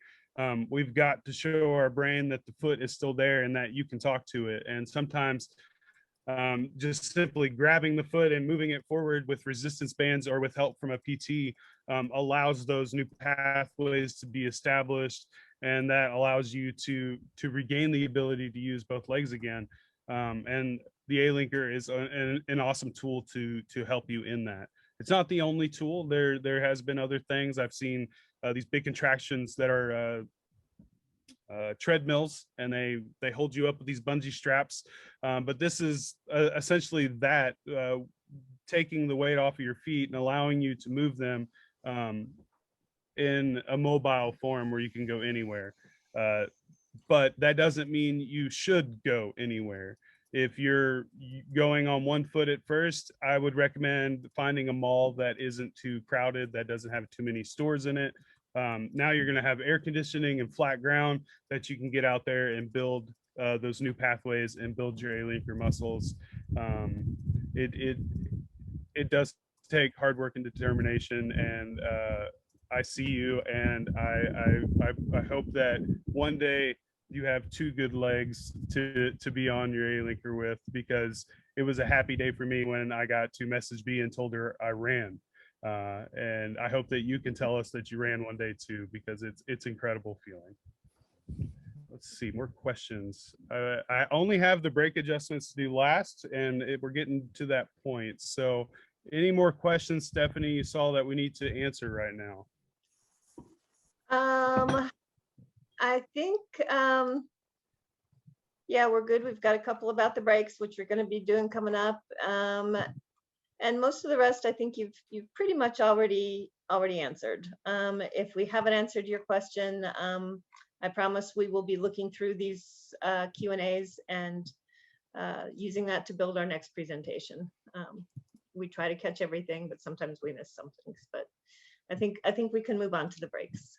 We've got to show our brain that the foot is still there and that you can talk to it. And sometimes just simply grabbing the foot and moving it forward with resistance bands or with help from a PT allows those new pathways to be established, and that allows you to regain the ability to use both legs again. And the Alinker is an awesome tool to help you in that. It's not the only tool. There has been other things. I've seen these big contractions that are treadmills, and they hold you up with these bungee straps, but this is essentially that, taking the weight off of your feet and allowing you to move them in a mobile form where you can go anywhere. But that doesn't mean you should go anywhere. If you're going on one foot at first, I would recommend finding a mall that isn't too crowded, that doesn't have too many stores in it. Now you're going to have air conditioning and flat ground that you can get out there and build those new pathways and build your Alinker muscles. It does take hard work and determination, and I see you, and I hope that one day you have two good legs to be on your Alinker with, because it was a happy day for me when I got to message B and told her I ran. And I hope that you can tell us that you ran one day too, because it's incredible feeling. Let's see, more questions. I only have the brake adjustments to do last, and we're getting to that point. So any more questions, Stephanie, you saw that we need to answer right now?
I think, yeah, we're good. We've got a couple about the brakes, which we're going to be doing coming up. And most of the rest, I think you've pretty much already answered. If we haven't answered your question, I promise we will be looking through these Q&As and using that to build our next presentation. We try to catch everything, but sometimes we miss some things. But I think we can move on to the brakes.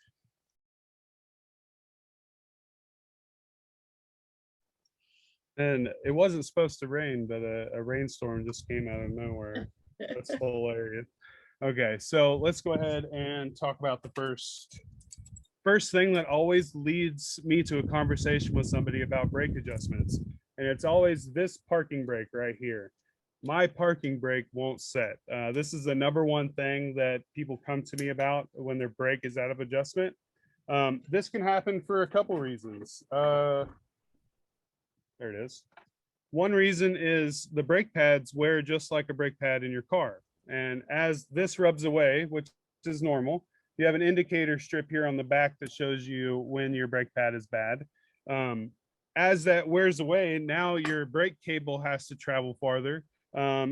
And it wasn't supposed to rain, but a rainstorm just came out of nowhere. That's hilarious. Okay, so let's go ahead and talk about the first thing that always leads me to a conversation with somebody about brake adjustments. And it's always this parking brake right here. My parking brake won't set. This is the number one thing that people come to me about when their brake is out of adjustment. This can happen for a couple reasons. There it is. One reason is the brake pads wear just like a brake pad in your car. And as this rubs away, which is normal, you have an indicator strip here on the back that shows you when your brake pad is bad. As that wears away, now your brake cable has to travel farther.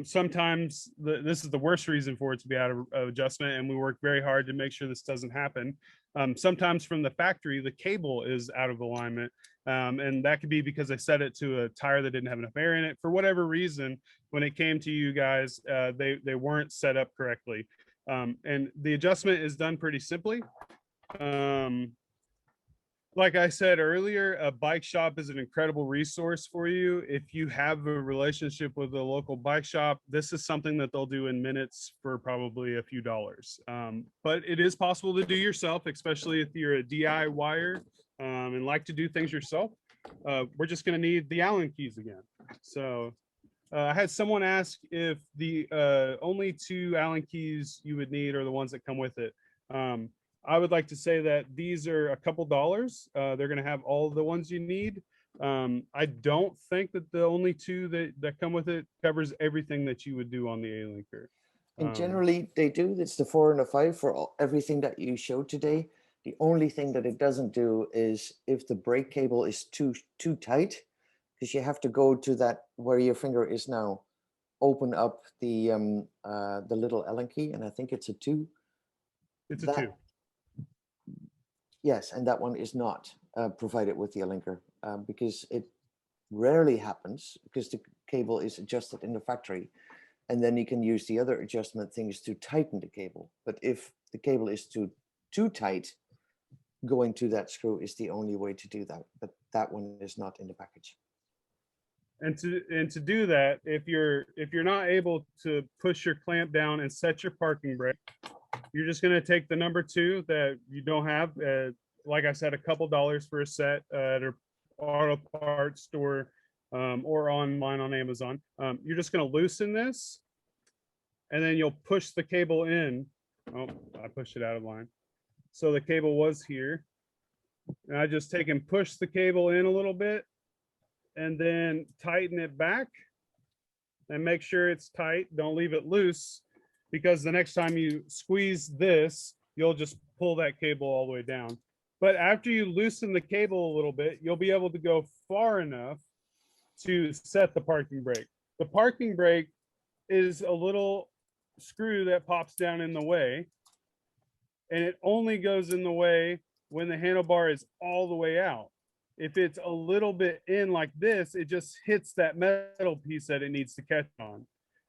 Sometimes this is the worst reason for it to be out of adjustment, and we work very hard to make sure this doesn't happen. Sometimes from the factory, the cable is out of alignment, and that could be because I set it to a tire that didn't have enough air in it. For whatever reason, when it came to you guys, they weren't set up correctly. And the adjustment is done pretty simply. Like I said earlier, a bike shop is an incredible resource for you. If you have a relationship with a local bike shop, this is something that they'll do in minutes for probably a few dollars. But it is possible to do yourself, especially if you're a DIYer and like to do things yourself. We're just going to need the Allen keys again. So I had someone ask if the only two Allen keys you would need are the ones that come with it. I would like to say that these are a couple dollars. They're going to have all the ones you need. I don't think that the only two that come with it covers everything that you would do on the A-Linker.
And generally they do. It's the 4 and the 5 for everything that you showed today. The only thing that it doesn't do is if the brake cable is too tight, because you have to go to that where your finger is now, open up the little Allen key, and I think it's a 2.
It's a 2.
Yes, and that one is not provided with the Alinker because it rarely happens because the cable is adjusted in the factory, and then you can use the other adjustment things to tighten the cable. But if the cable is too tight, going to that screw is the only way to do that. But that one is not in the package.
And to do that, if you're not able to push your clamp down and set your parking brake, you're just going to take the number 2 that you don't have. Like I said, a couple dollars for a set at an auto parts store or online on Amazon. You're just going to loosen this, and then you'll push the cable in. Oh, I pushed it out of line. So the cable was here. And I just take and push the cable in a little bit, and then tighten it back and make sure it's tight. Don't leave it loose, because the next time you squeeze this, you'll just pull that cable all the way down. But after you loosen the cable a little bit, you'll be able to go far enough to set the parking brake. The parking brake is a little screw that pops down in the way, and it only goes in the way when the handlebar is all the way out. If it's a little bit in like this, it just hits that metal piece that it needs to catch on.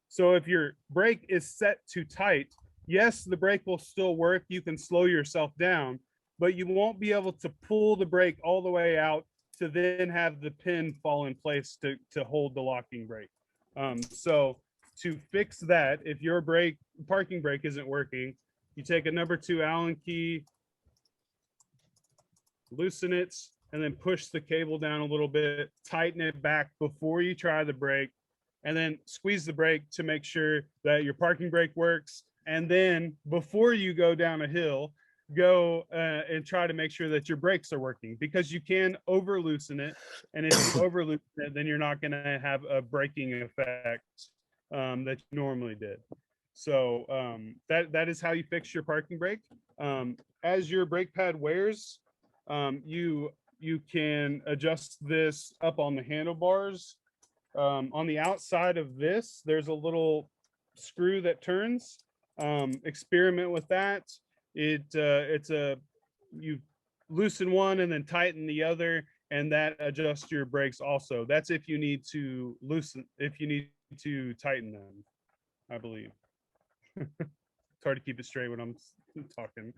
So if your brake is set too tight, yes, the brake will still work. You can slow yourself down, but you won't be able to pull the brake all the way out to then have the pin fall in place to hold the locking brake. So to fix that, if your parking brake isn't working, you take a number 2 Allen key, loosen it, and then push the cable down a little bit, tighten it back before you try the brake, and then squeeze the brake to make sure that your parking brake works. And then before you go down a hill, go and try to make sure that your brakes are working, because you can over loosen it. And if you over loosen it, then you're not going to have a braking effect that you normally did. So that is how you fix your parking brake. As your brake pad wears, you can adjust this up on the handlebars. On the outside of this, there's a little screw that turns. Experiment with that. You loosen one and then tighten the other, and that adjusts your brakes also. That's if you need to tighten them, I believe. It's hard to keep it straight when I'm talking.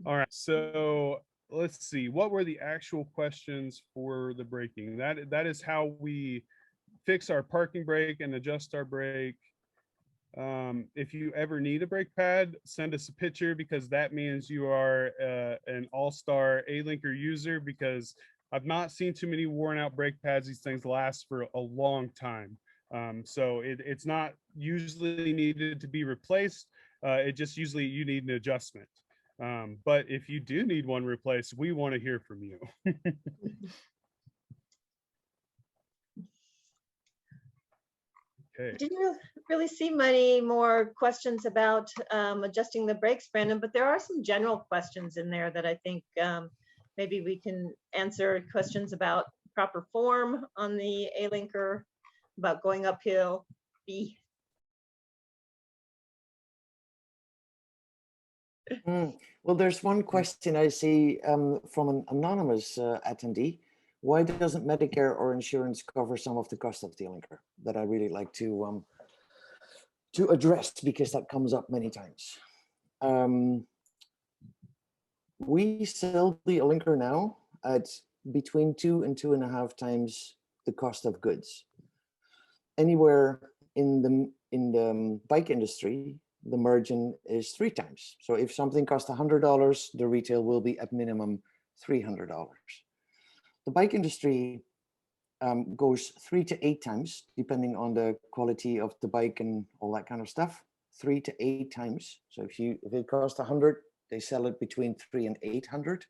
All right, so let's see, what were the actual questions for the braking? That is how we fix our parking brake and adjust our brake. If you ever need a brake pad, send us a picture, because that means you are an all-star A-Linker user, because I've not seen too many worn out brake pads. These things last for a long time. So it's not usually needed to be replaced. It just usually you need an adjustment. But if you do need one replaced, we want to hear from you. Okay.
Didn't really see many more questions about adjusting the brakes, Brandon, but there are some general questions in there that I think maybe we can answer. Questions about proper form on the A-Linker, about going uphill.
Well, there's one question I see from an anonymous attendee. Why doesn't Medicare or insurance cover some of the cost of the A-Linker? That I really like to address, because that comes up many times. We sell the A-Linker now at between 2 and 2.5 times the cost of goods. Anywhere in the bike industry, the margin is 3 times. So if something costs $100, the retail will be at minimum $300. The bike industry goes 3 to 8 times, depending on the quality of the bike and all that kind of stuff. 3 to 8 times. So if it costs 100, they sell it between 300 and 800.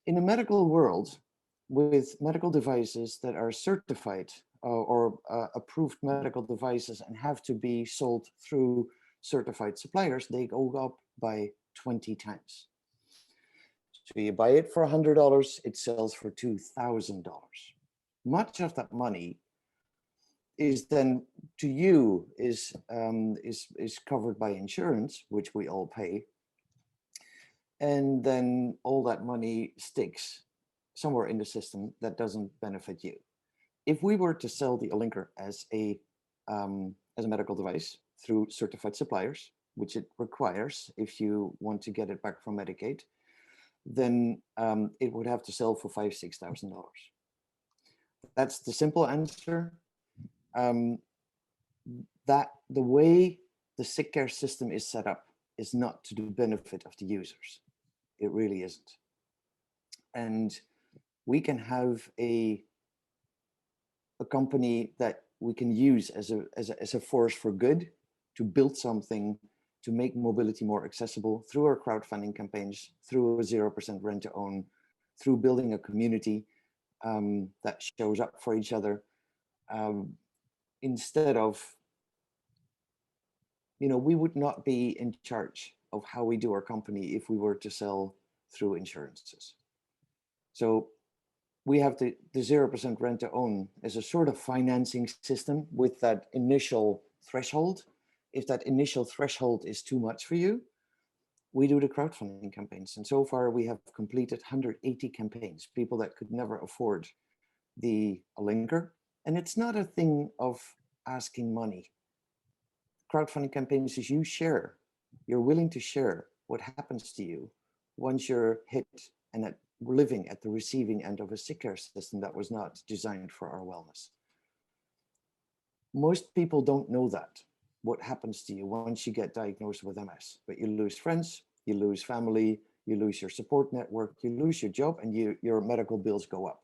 In the medical world, with medical devices that are certified or approved medical devices and have to be sold through certified suppliers, they go up by 20 times. So you buy it for $100, it sells for $2,000. Much of that money is then to you is covered by insurance, which we all pay, and then all that money sticks somewhere in the system that doesn't benefit you. If we were to sell the A-Linker as a medical device through certified suppliers, which it requires if you want to get it back from Medicaid, then it would have to sell for $5,000 to $6,000. That's the simple answer. That the way the sick care system is set up is not to the benefit of the users. It really isn't. And we can have a company that we can use as a force for good to build something to make mobility more accessible through our crowdfunding campaigns, through a 0% rent to own, through building a community that shows up for each other, instead of, we would not be in charge of how we do our company if we were to sell through insurances. So we have the 0% rent to own as a sort of financing system with that initial threshold. If that initial threshold is too much for you, we do the crowdfunding campaigns. And so far we have completed 180 campaigns, people that could never afford the A-Linker. And it's not a thing of asking money. Crowdfunding campaigns is you're willing to share what happens to you once you're hit and living at the receiving end of a sick care system that was not designed for our wellness. Most people don't know that, what happens to you once you get diagnosed with MS, but you lose friends, you lose family, you lose your support network, you lose your job, and your medical bills go up.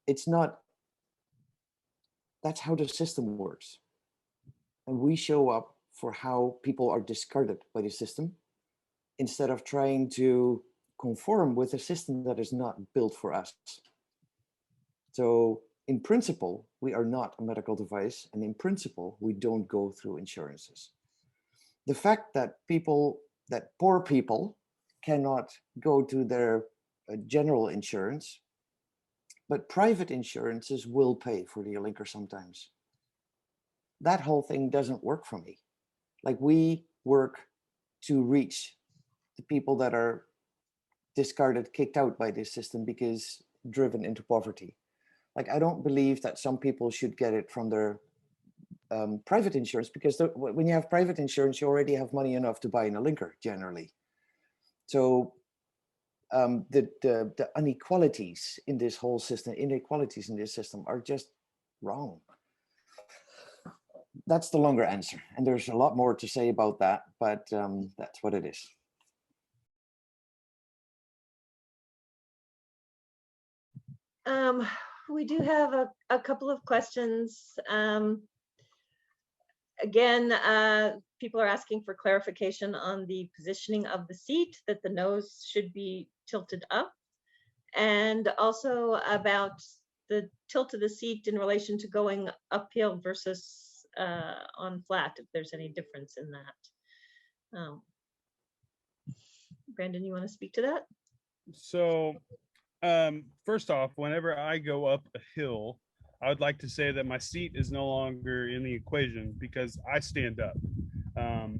It's not, that's how the system works. And we show up for how people are discarded by the system instead of trying to conform with a system that is not built for us. So in principle, we are not a medical device, and in principle, we don't go through insurances. The fact that poor people cannot go to their general insurance, but private insurances will pay for the A-Linker sometimes. That whole thing doesn't work for me. Like, we work to reach the people that are discarded, kicked out by this system because driven into poverty. Like, I don't believe that some people should get it from their private insurance, because when you have private insurance, you already have money enough to buy an A-Linker generally. So the inequalities in this whole system, are just wrong. That's the longer answer, and there's a lot more to say about that, but that's what it is.
We do have a couple of questions. Again, people are asking for clarification on the positioning of the seat, that the nose should be tilted up, and also about the tilt of the seat in relation to going uphill versus on flat, if there's any difference in that. Brandon, you want to speak to that?
So first off, whenever I go up a hill, I would like to say that my seat is no longer in the equation because I stand up.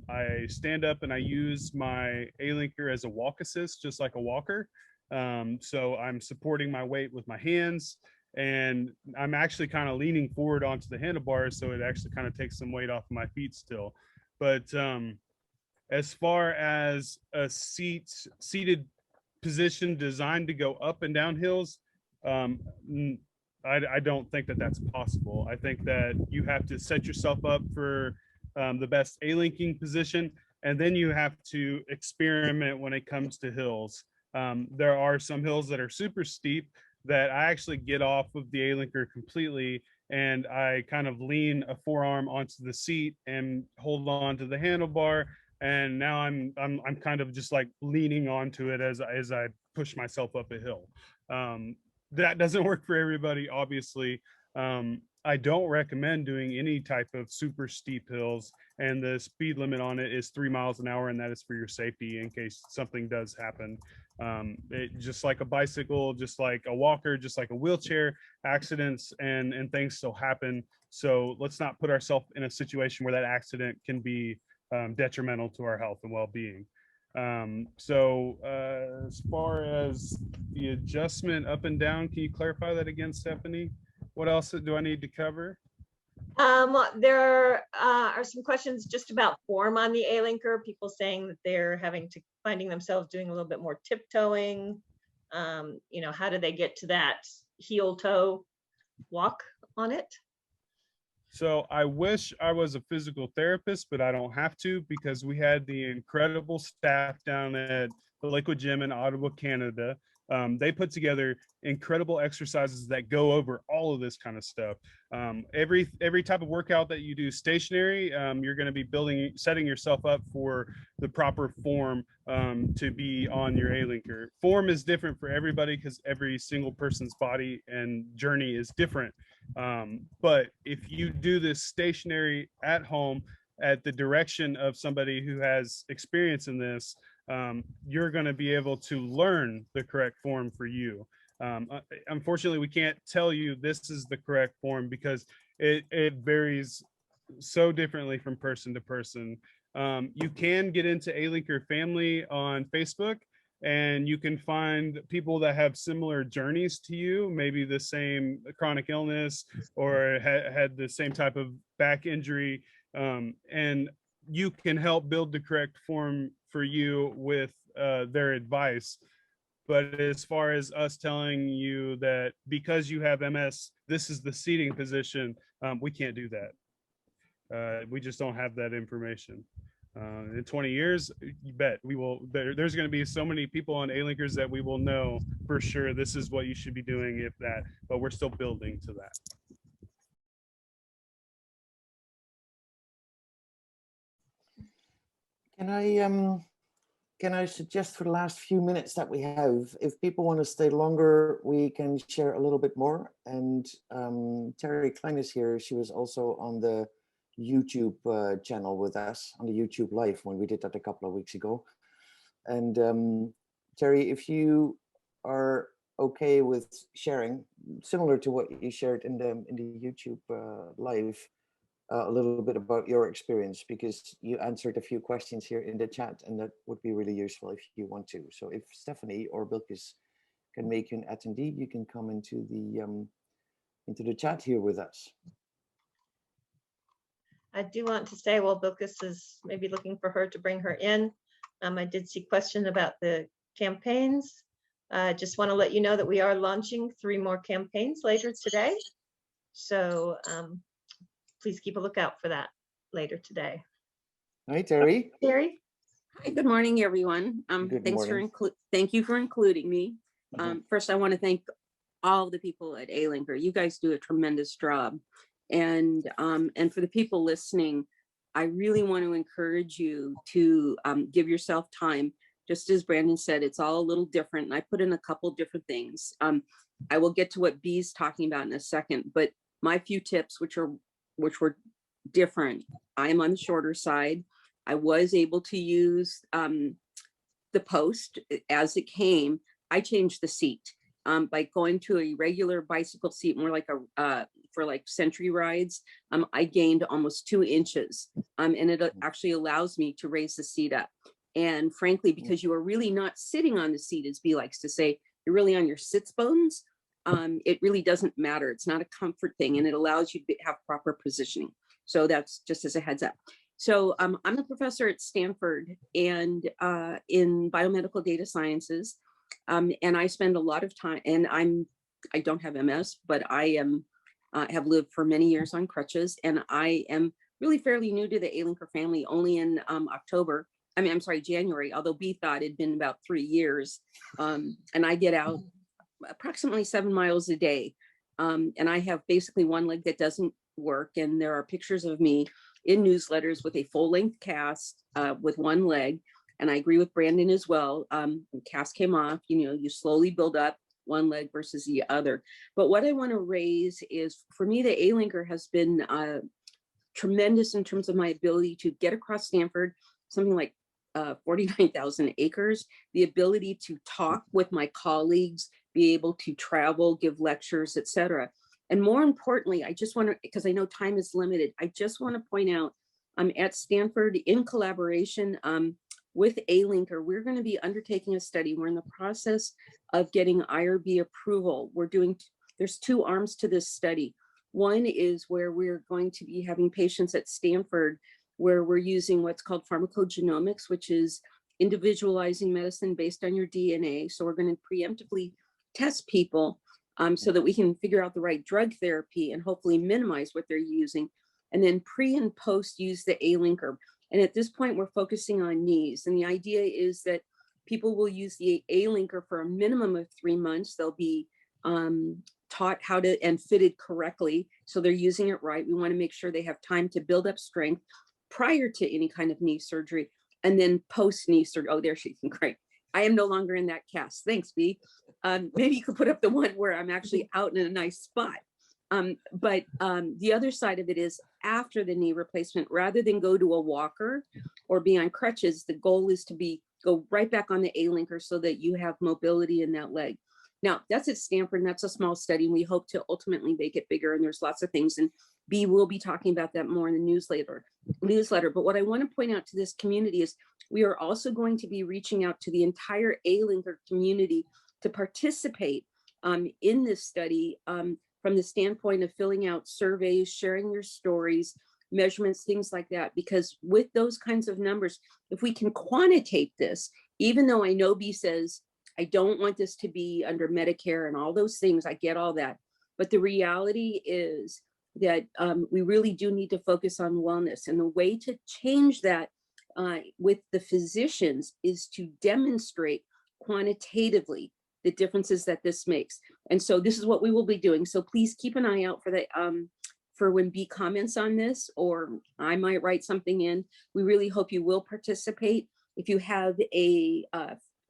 I stand up and I use my A-linker as a walk assist, just like a walker. So I'm supporting my weight with my hands, and I'm actually kind of leaning forward onto the handlebars, so it actually kind of takes some weight off of my feet still. But as far as a seated position designed to go up and down hills, I don't think that that's possible. I think that you have to set yourself up for the best A-linking position, and then you have to experiment when it comes to hills. There are some hills that are super steep that I actually get off of the A-linker completely, and I kind of lean a forearm onto the seat and hold on to the handlebar, and now I'm kind of just like leaning onto it as I push myself up a hill. That doesn't work for everybody, obviously. I don't recommend doing any type of super steep hills, and the speed limit on it is 3 miles an hour, and that is for your safety in case something does happen. Just like a bicycle, just like a walker, just like a wheelchair, accidents and things still happen. So let's not put ourselves in a situation where that accident can be detrimental to our health and well-being. As far as the adjustment up and down, can you clarify that again, Stephanie? What else do I need to cover?
There are some questions just about form on the A-linker. People saying that they're finding themselves doing a little bit more tiptoeing. How do they get to that heel toe walk on it?
So I wish I was a physical therapist, but I don't have to, because we had the incredible staff down at the Liquid Gym in Ottawa, Canada. They put together incredible exercises that go over all of this kind of stuff. Every type of workout that you do stationary, you're going to be setting yourself up for the proper form to be on your A-linker. Form is different for everybody because every single person's body and journey is different. But if you do this stationary at home at the direction of somebody who has experience in this, you're going to be able to learn the correct form for you. Unfortunately, we can't tell you this is the correct form because it varies so differently from person to person. You can get into A-linker family on Facebook, and you can find people that have similar journeys to you, maybe the same chronic illness or had the same type of back injury, and you can help build the correct form for you with their advice. But as far as us telling you that because you have MS, this is the seating position, we can't do that. We just don't have that information. In 20 years, you bet we will. There's going to be so many people on A-linkers that we will know for sure this is what you should be doing, if that, but we're still building to that.
Can I suggest for the last few minutes that we have, if people want to stay longer, we can share a little bit more. And Terry Klein is here. She was also on the YouTube channel with us, on the YouTube Live when we did that a couple of weeks ago. And Terry, if you are okay with sharing, similar to what you shared in the YouTube Live, a little bit about your experience, because you answered a few questions here in the chat, and that would be really useful if you want to. So if Stephanie or Bilkis can make you an attendee, you can come into the chat here with us.
I do want to say, while Bilkis is maybe looking for her to bring her in, I did see a question about the campaigns. Just want to let you know that we are launching 3 more campaigns later today. So please keep a lookout for that later today.
Hi, Terry.
Terry?
Hi, good morning, everyone.
Good
Thanks
morning.
thank you for including me.
Mhm.
First, I want to thank all the people at Alinker. You guys do a tremendous job. And for the people listening, I really want to encourage you to give yourself time. Just as Brandon said, it's all a little different. And I put in a couple different things. I will get to what Bee's talking about in a second, but my few tips, which were different. I am on the shorter side. I was able to use the post as it came. I changed the seat by going to a regular bicycle seat, more like a for like century rides. I gained almost 2 inches, and it actually allows me to raise the seat up. And frankly, because you are really not sitting on the seat, as Bee likes to say, you're really on your sits bones. It really doesn't matter. It's not a comfort thing, and it allows you to have proper positioning. So that's just as a heads up. So I'm a professor at Stanford and in biomedical data sciences. And I spend a lot of time, and I don't have MS, but I have lived for many years on crutches, and I am really fairly new to the Alinker family only in January, although Bee thought it'd been about 3 years. And I get out approximately 7 miles a day. And I have basically one leg that doesn't work, and there are pictures of me in newsletters with a full-length cast with one leg. And I agree with Brandon as well. Cast came off, you slowly build up one leg versus the other. But what I want to raise is, for me, the Alinker has been tremendous in terms of my ability to get across Stanford, something like 49,000 acres, the ability to talk with my colleagues, be able to travel, give lectures, etc. And more importantly, I just want to, because I know time is limited, I just want to point out, at Stanford, in collaboration with Alinker, we're going to be undertaking a study. We're in the process of getting IRB approval. There's 2 arms to this study. One is where we're going to be having patients at Stanford where we're using what's called pharmacogenomics, which is individualizing medicine based on your DNA. So we're going to preemptively test people so that we can figure out the right drug therapy and hopefully minimize what they're using. And then pre and post use the Alinker. And at this point, we're focusing on knees. And the idea is that people will use the Alinker for a minimum of 3 months. They'll be taught how to and fitted correctly. So they're using it right. We want to make sure they have time to build up strength prior to any kind of knee surgery, and then post knee surgery. Oh, there she's great. I am no longer in that cast. Thanks, Bee. Maybe you could put up the one where I'm actually out in a nice spot. But the other side of it is after the knee replacement, rather than go to a walker or be on crutches, the goal is to go right back on the Alinker so that you have mobility in that leg. Now, that's at Stanford, and that's a small study, and we hope to ultimately make it bigger, and there's lots of things, and Bee will be talking about that more in the newsletter. But what I want to point out to this community is we are also going to be reaching out to the entire Alinker community to participate in this study from the standpoint of filling out surveys, sharing your stories, measurements, things like that. Because with those kinds of numbers, if we can quantitate this, even though I know Bee says, I don't want this to be under Medicare and all those things, I get all that. But the reality is that we really do need to focus on wellness. And the way to change that with the physicians is to demonstrate quantitatively the differences that this makes. And so this is what we will be doing. So please keep an eye out for the for when Bee comments on this, or I might write something in. We really hope you will participate. If you have a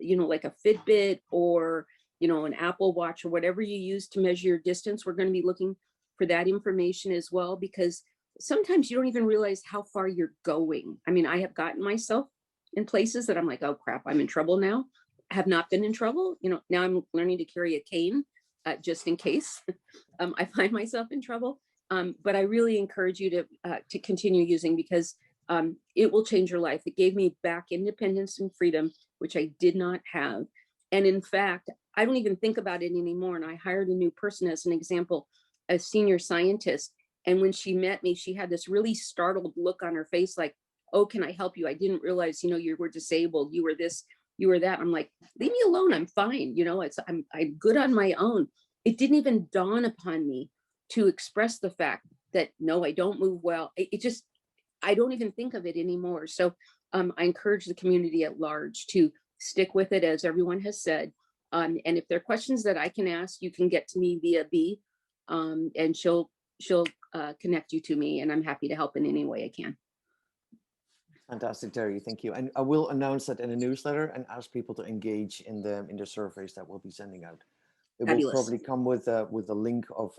like a Fitbit or an Apple Watch or whatever you use to measure your distance, we're going to be looking for that information as well, because sometimes you don't even realize how far you're going. I mean, I have gotten myself in places that I'm like, oh crap, I'm in trouble now. I have not been in trouble. Now I'm learning to carry a cane just in case I find myself in trouble. But I really encourage you to continue using, because it will change your life. It gave me back independence and freedom, which I did not have. And in fact, I don't even think about it anymore. And I hired a new person as an example, a senior scientist. And when she met me, she had this really startled look on her face, like, oh, can I help you? I didn't realize, you were disabled. You were this, you were that. I'm like, leave me alone. I'm fine. You know, I'm good on my own. It didn't even dawn upon me to express the fact that no, I don't move well. I don't even think of it anymore. So I encourage the community at large to stick with it, as everyone has said. And if there are questions that I can ask, you can get to me via B, and she'll connect you to me, and I'm happy to help in any way I can.
Fantastic, Terry. Thank you. And I will announce that in a newsletter and ask people to engage in the surveys that we'll be sending out. It will
Fabulous.
probably come with a link of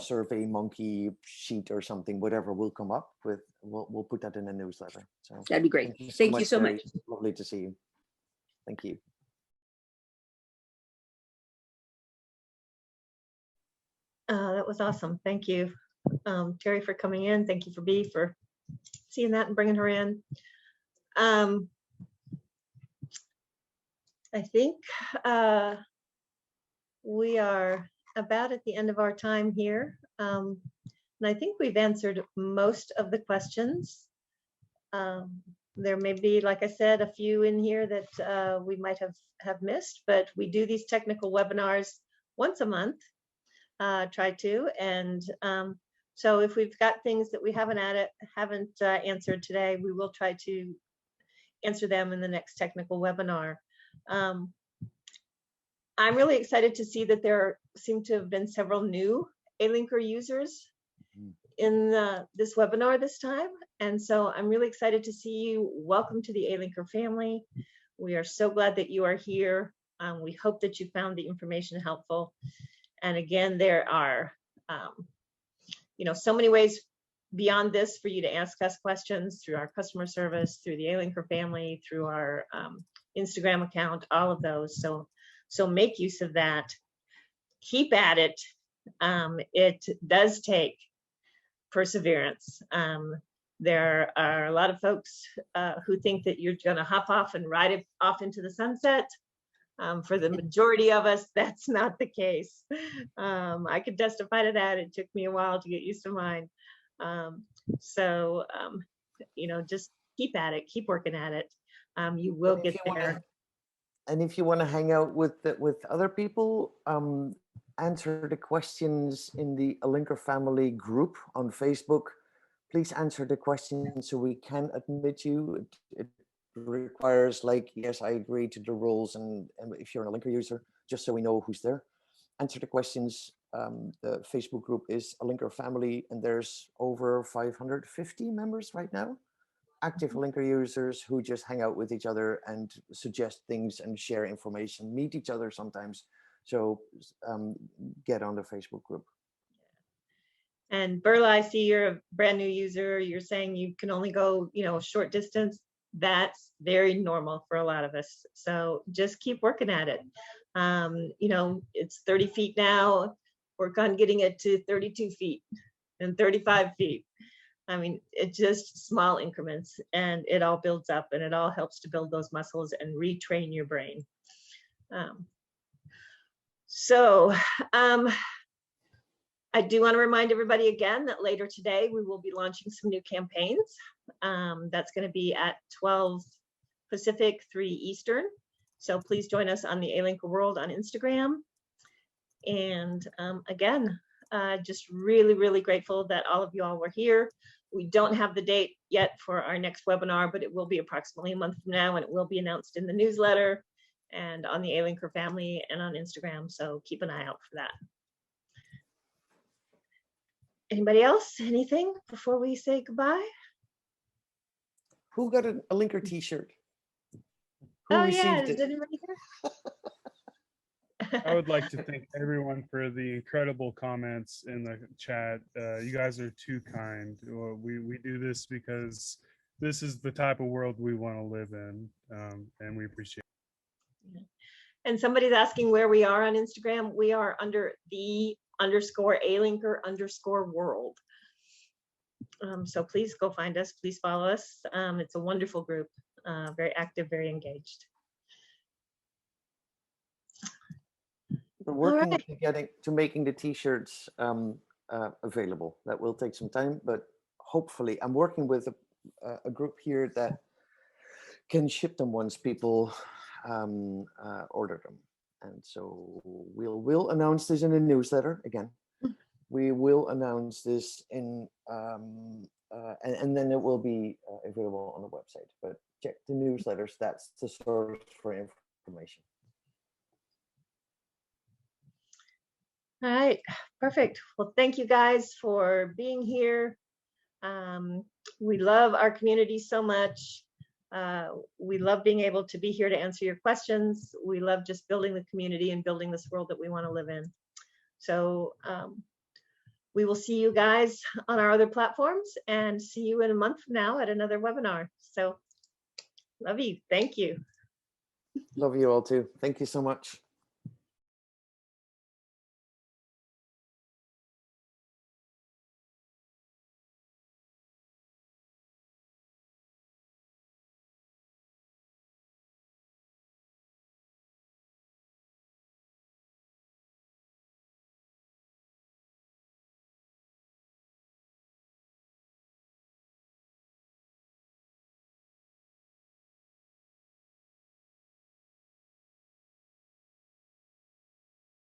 Survey Monkey sheet or something, whatever will come up with. We'll put that in a newsletter. So
That'd be great. Thank you so much.
Terry. Lovely to see you. Thank you.
That was awesome. Thank you, Terry, for coming in. Thank you for B for seeing that and bringing her in. I think we are about at the end of our time here. And I think we've answered most of the questions. There may be, like I said, a few in here that we might have missed, but we do these technical webinars once a month, try to. And so if we've got things that we haven't answered today, we will try to answer them in the next technical webinar. I'm really excited to see that there seem to have been several new Alinker users in this webinar this time. And so I'm really excited to see you. Welcome to the Alinker family. We are so glad that you are here. We hope that you found the information helpful. And again, there are so many ways beyond this for you to ask us questions through our customer service, through the Alinker family, through our Instagram account, all of those. So make use of that. Keep at it. It does take perseverance. There are a lot of folks who think that you're going to hop off and ride it off into the sunset. For the majority of us, that's not the case. I could testify to that. It took me a while to get used to mine. Just keep at it, keep working at it. You will get there.
And if you want to hang out with other people, answer the questions in the Alinker family group on Facebook. Please answer the questions so we can admit you. It requires, like, yes, I agree to the rules, and if you're an Alinker user, just so we know who's there. Answer the questions. The Facebook group is Alinker family, and there's over 550 members right now. Active Alinker users who just hang out with each other and suggest things and share information, meet each other sometimes. So get on the Facebook group.
And Berla, I see you're a brand new user. You're saying you can only go, a short distance. That's very normal for a lot of us. So just keep working at it. It's 30 feet now. Work on getting it to 32 feet and 35 feet. I mean, it's just small increments, and it all builds up, and it all helps to build those muscles and retrain your brain. I do want to remind everybody again that later today we will be launching some new campaigns. That's going to be at 12 Pacific, 3 Eastern. So please join us on the Alinker World on Instagram. And again, just really, really grateful that all of you all were here. We don't have the date yet for our next webinar, but it will be approximately a month from now, and it will be announced in the newsletter and on the Alinker family and on Instagram. So keep an eye out for that. Anybody else? Anything before we say goodbye?
Who got a Alinker t-shirt?
Oh yeah, is anybody here?
I would like to thank everyone for the incredible comments in the chat. You guys are too kind. We do this because this is the type of world we want to live in, and we appreciate it.
And somebody's asking where we are on Instagram. We are under _Alinker_world. So please go find us. Please follow us. It's a wonderful group, very active, very engaged.
We're working to making the t-shirts available. That will take some time, but hopefully I'm working with a group here that can ship them once people order them. And so we'll announce this in a newsletter again. We will announce this in, and then it will be available on the website. But check the newsletters. That's the source for information.
All right, perfect. Well, thank you guys for being here. We love our community so much. We love being able to be here to answer your questions. We love just building the community and building this world that we want to live in. So we will see you guys on our other platforms and see you in a month from now at another webinar. So love you. Thank you.
Love you all too. Thank you so much.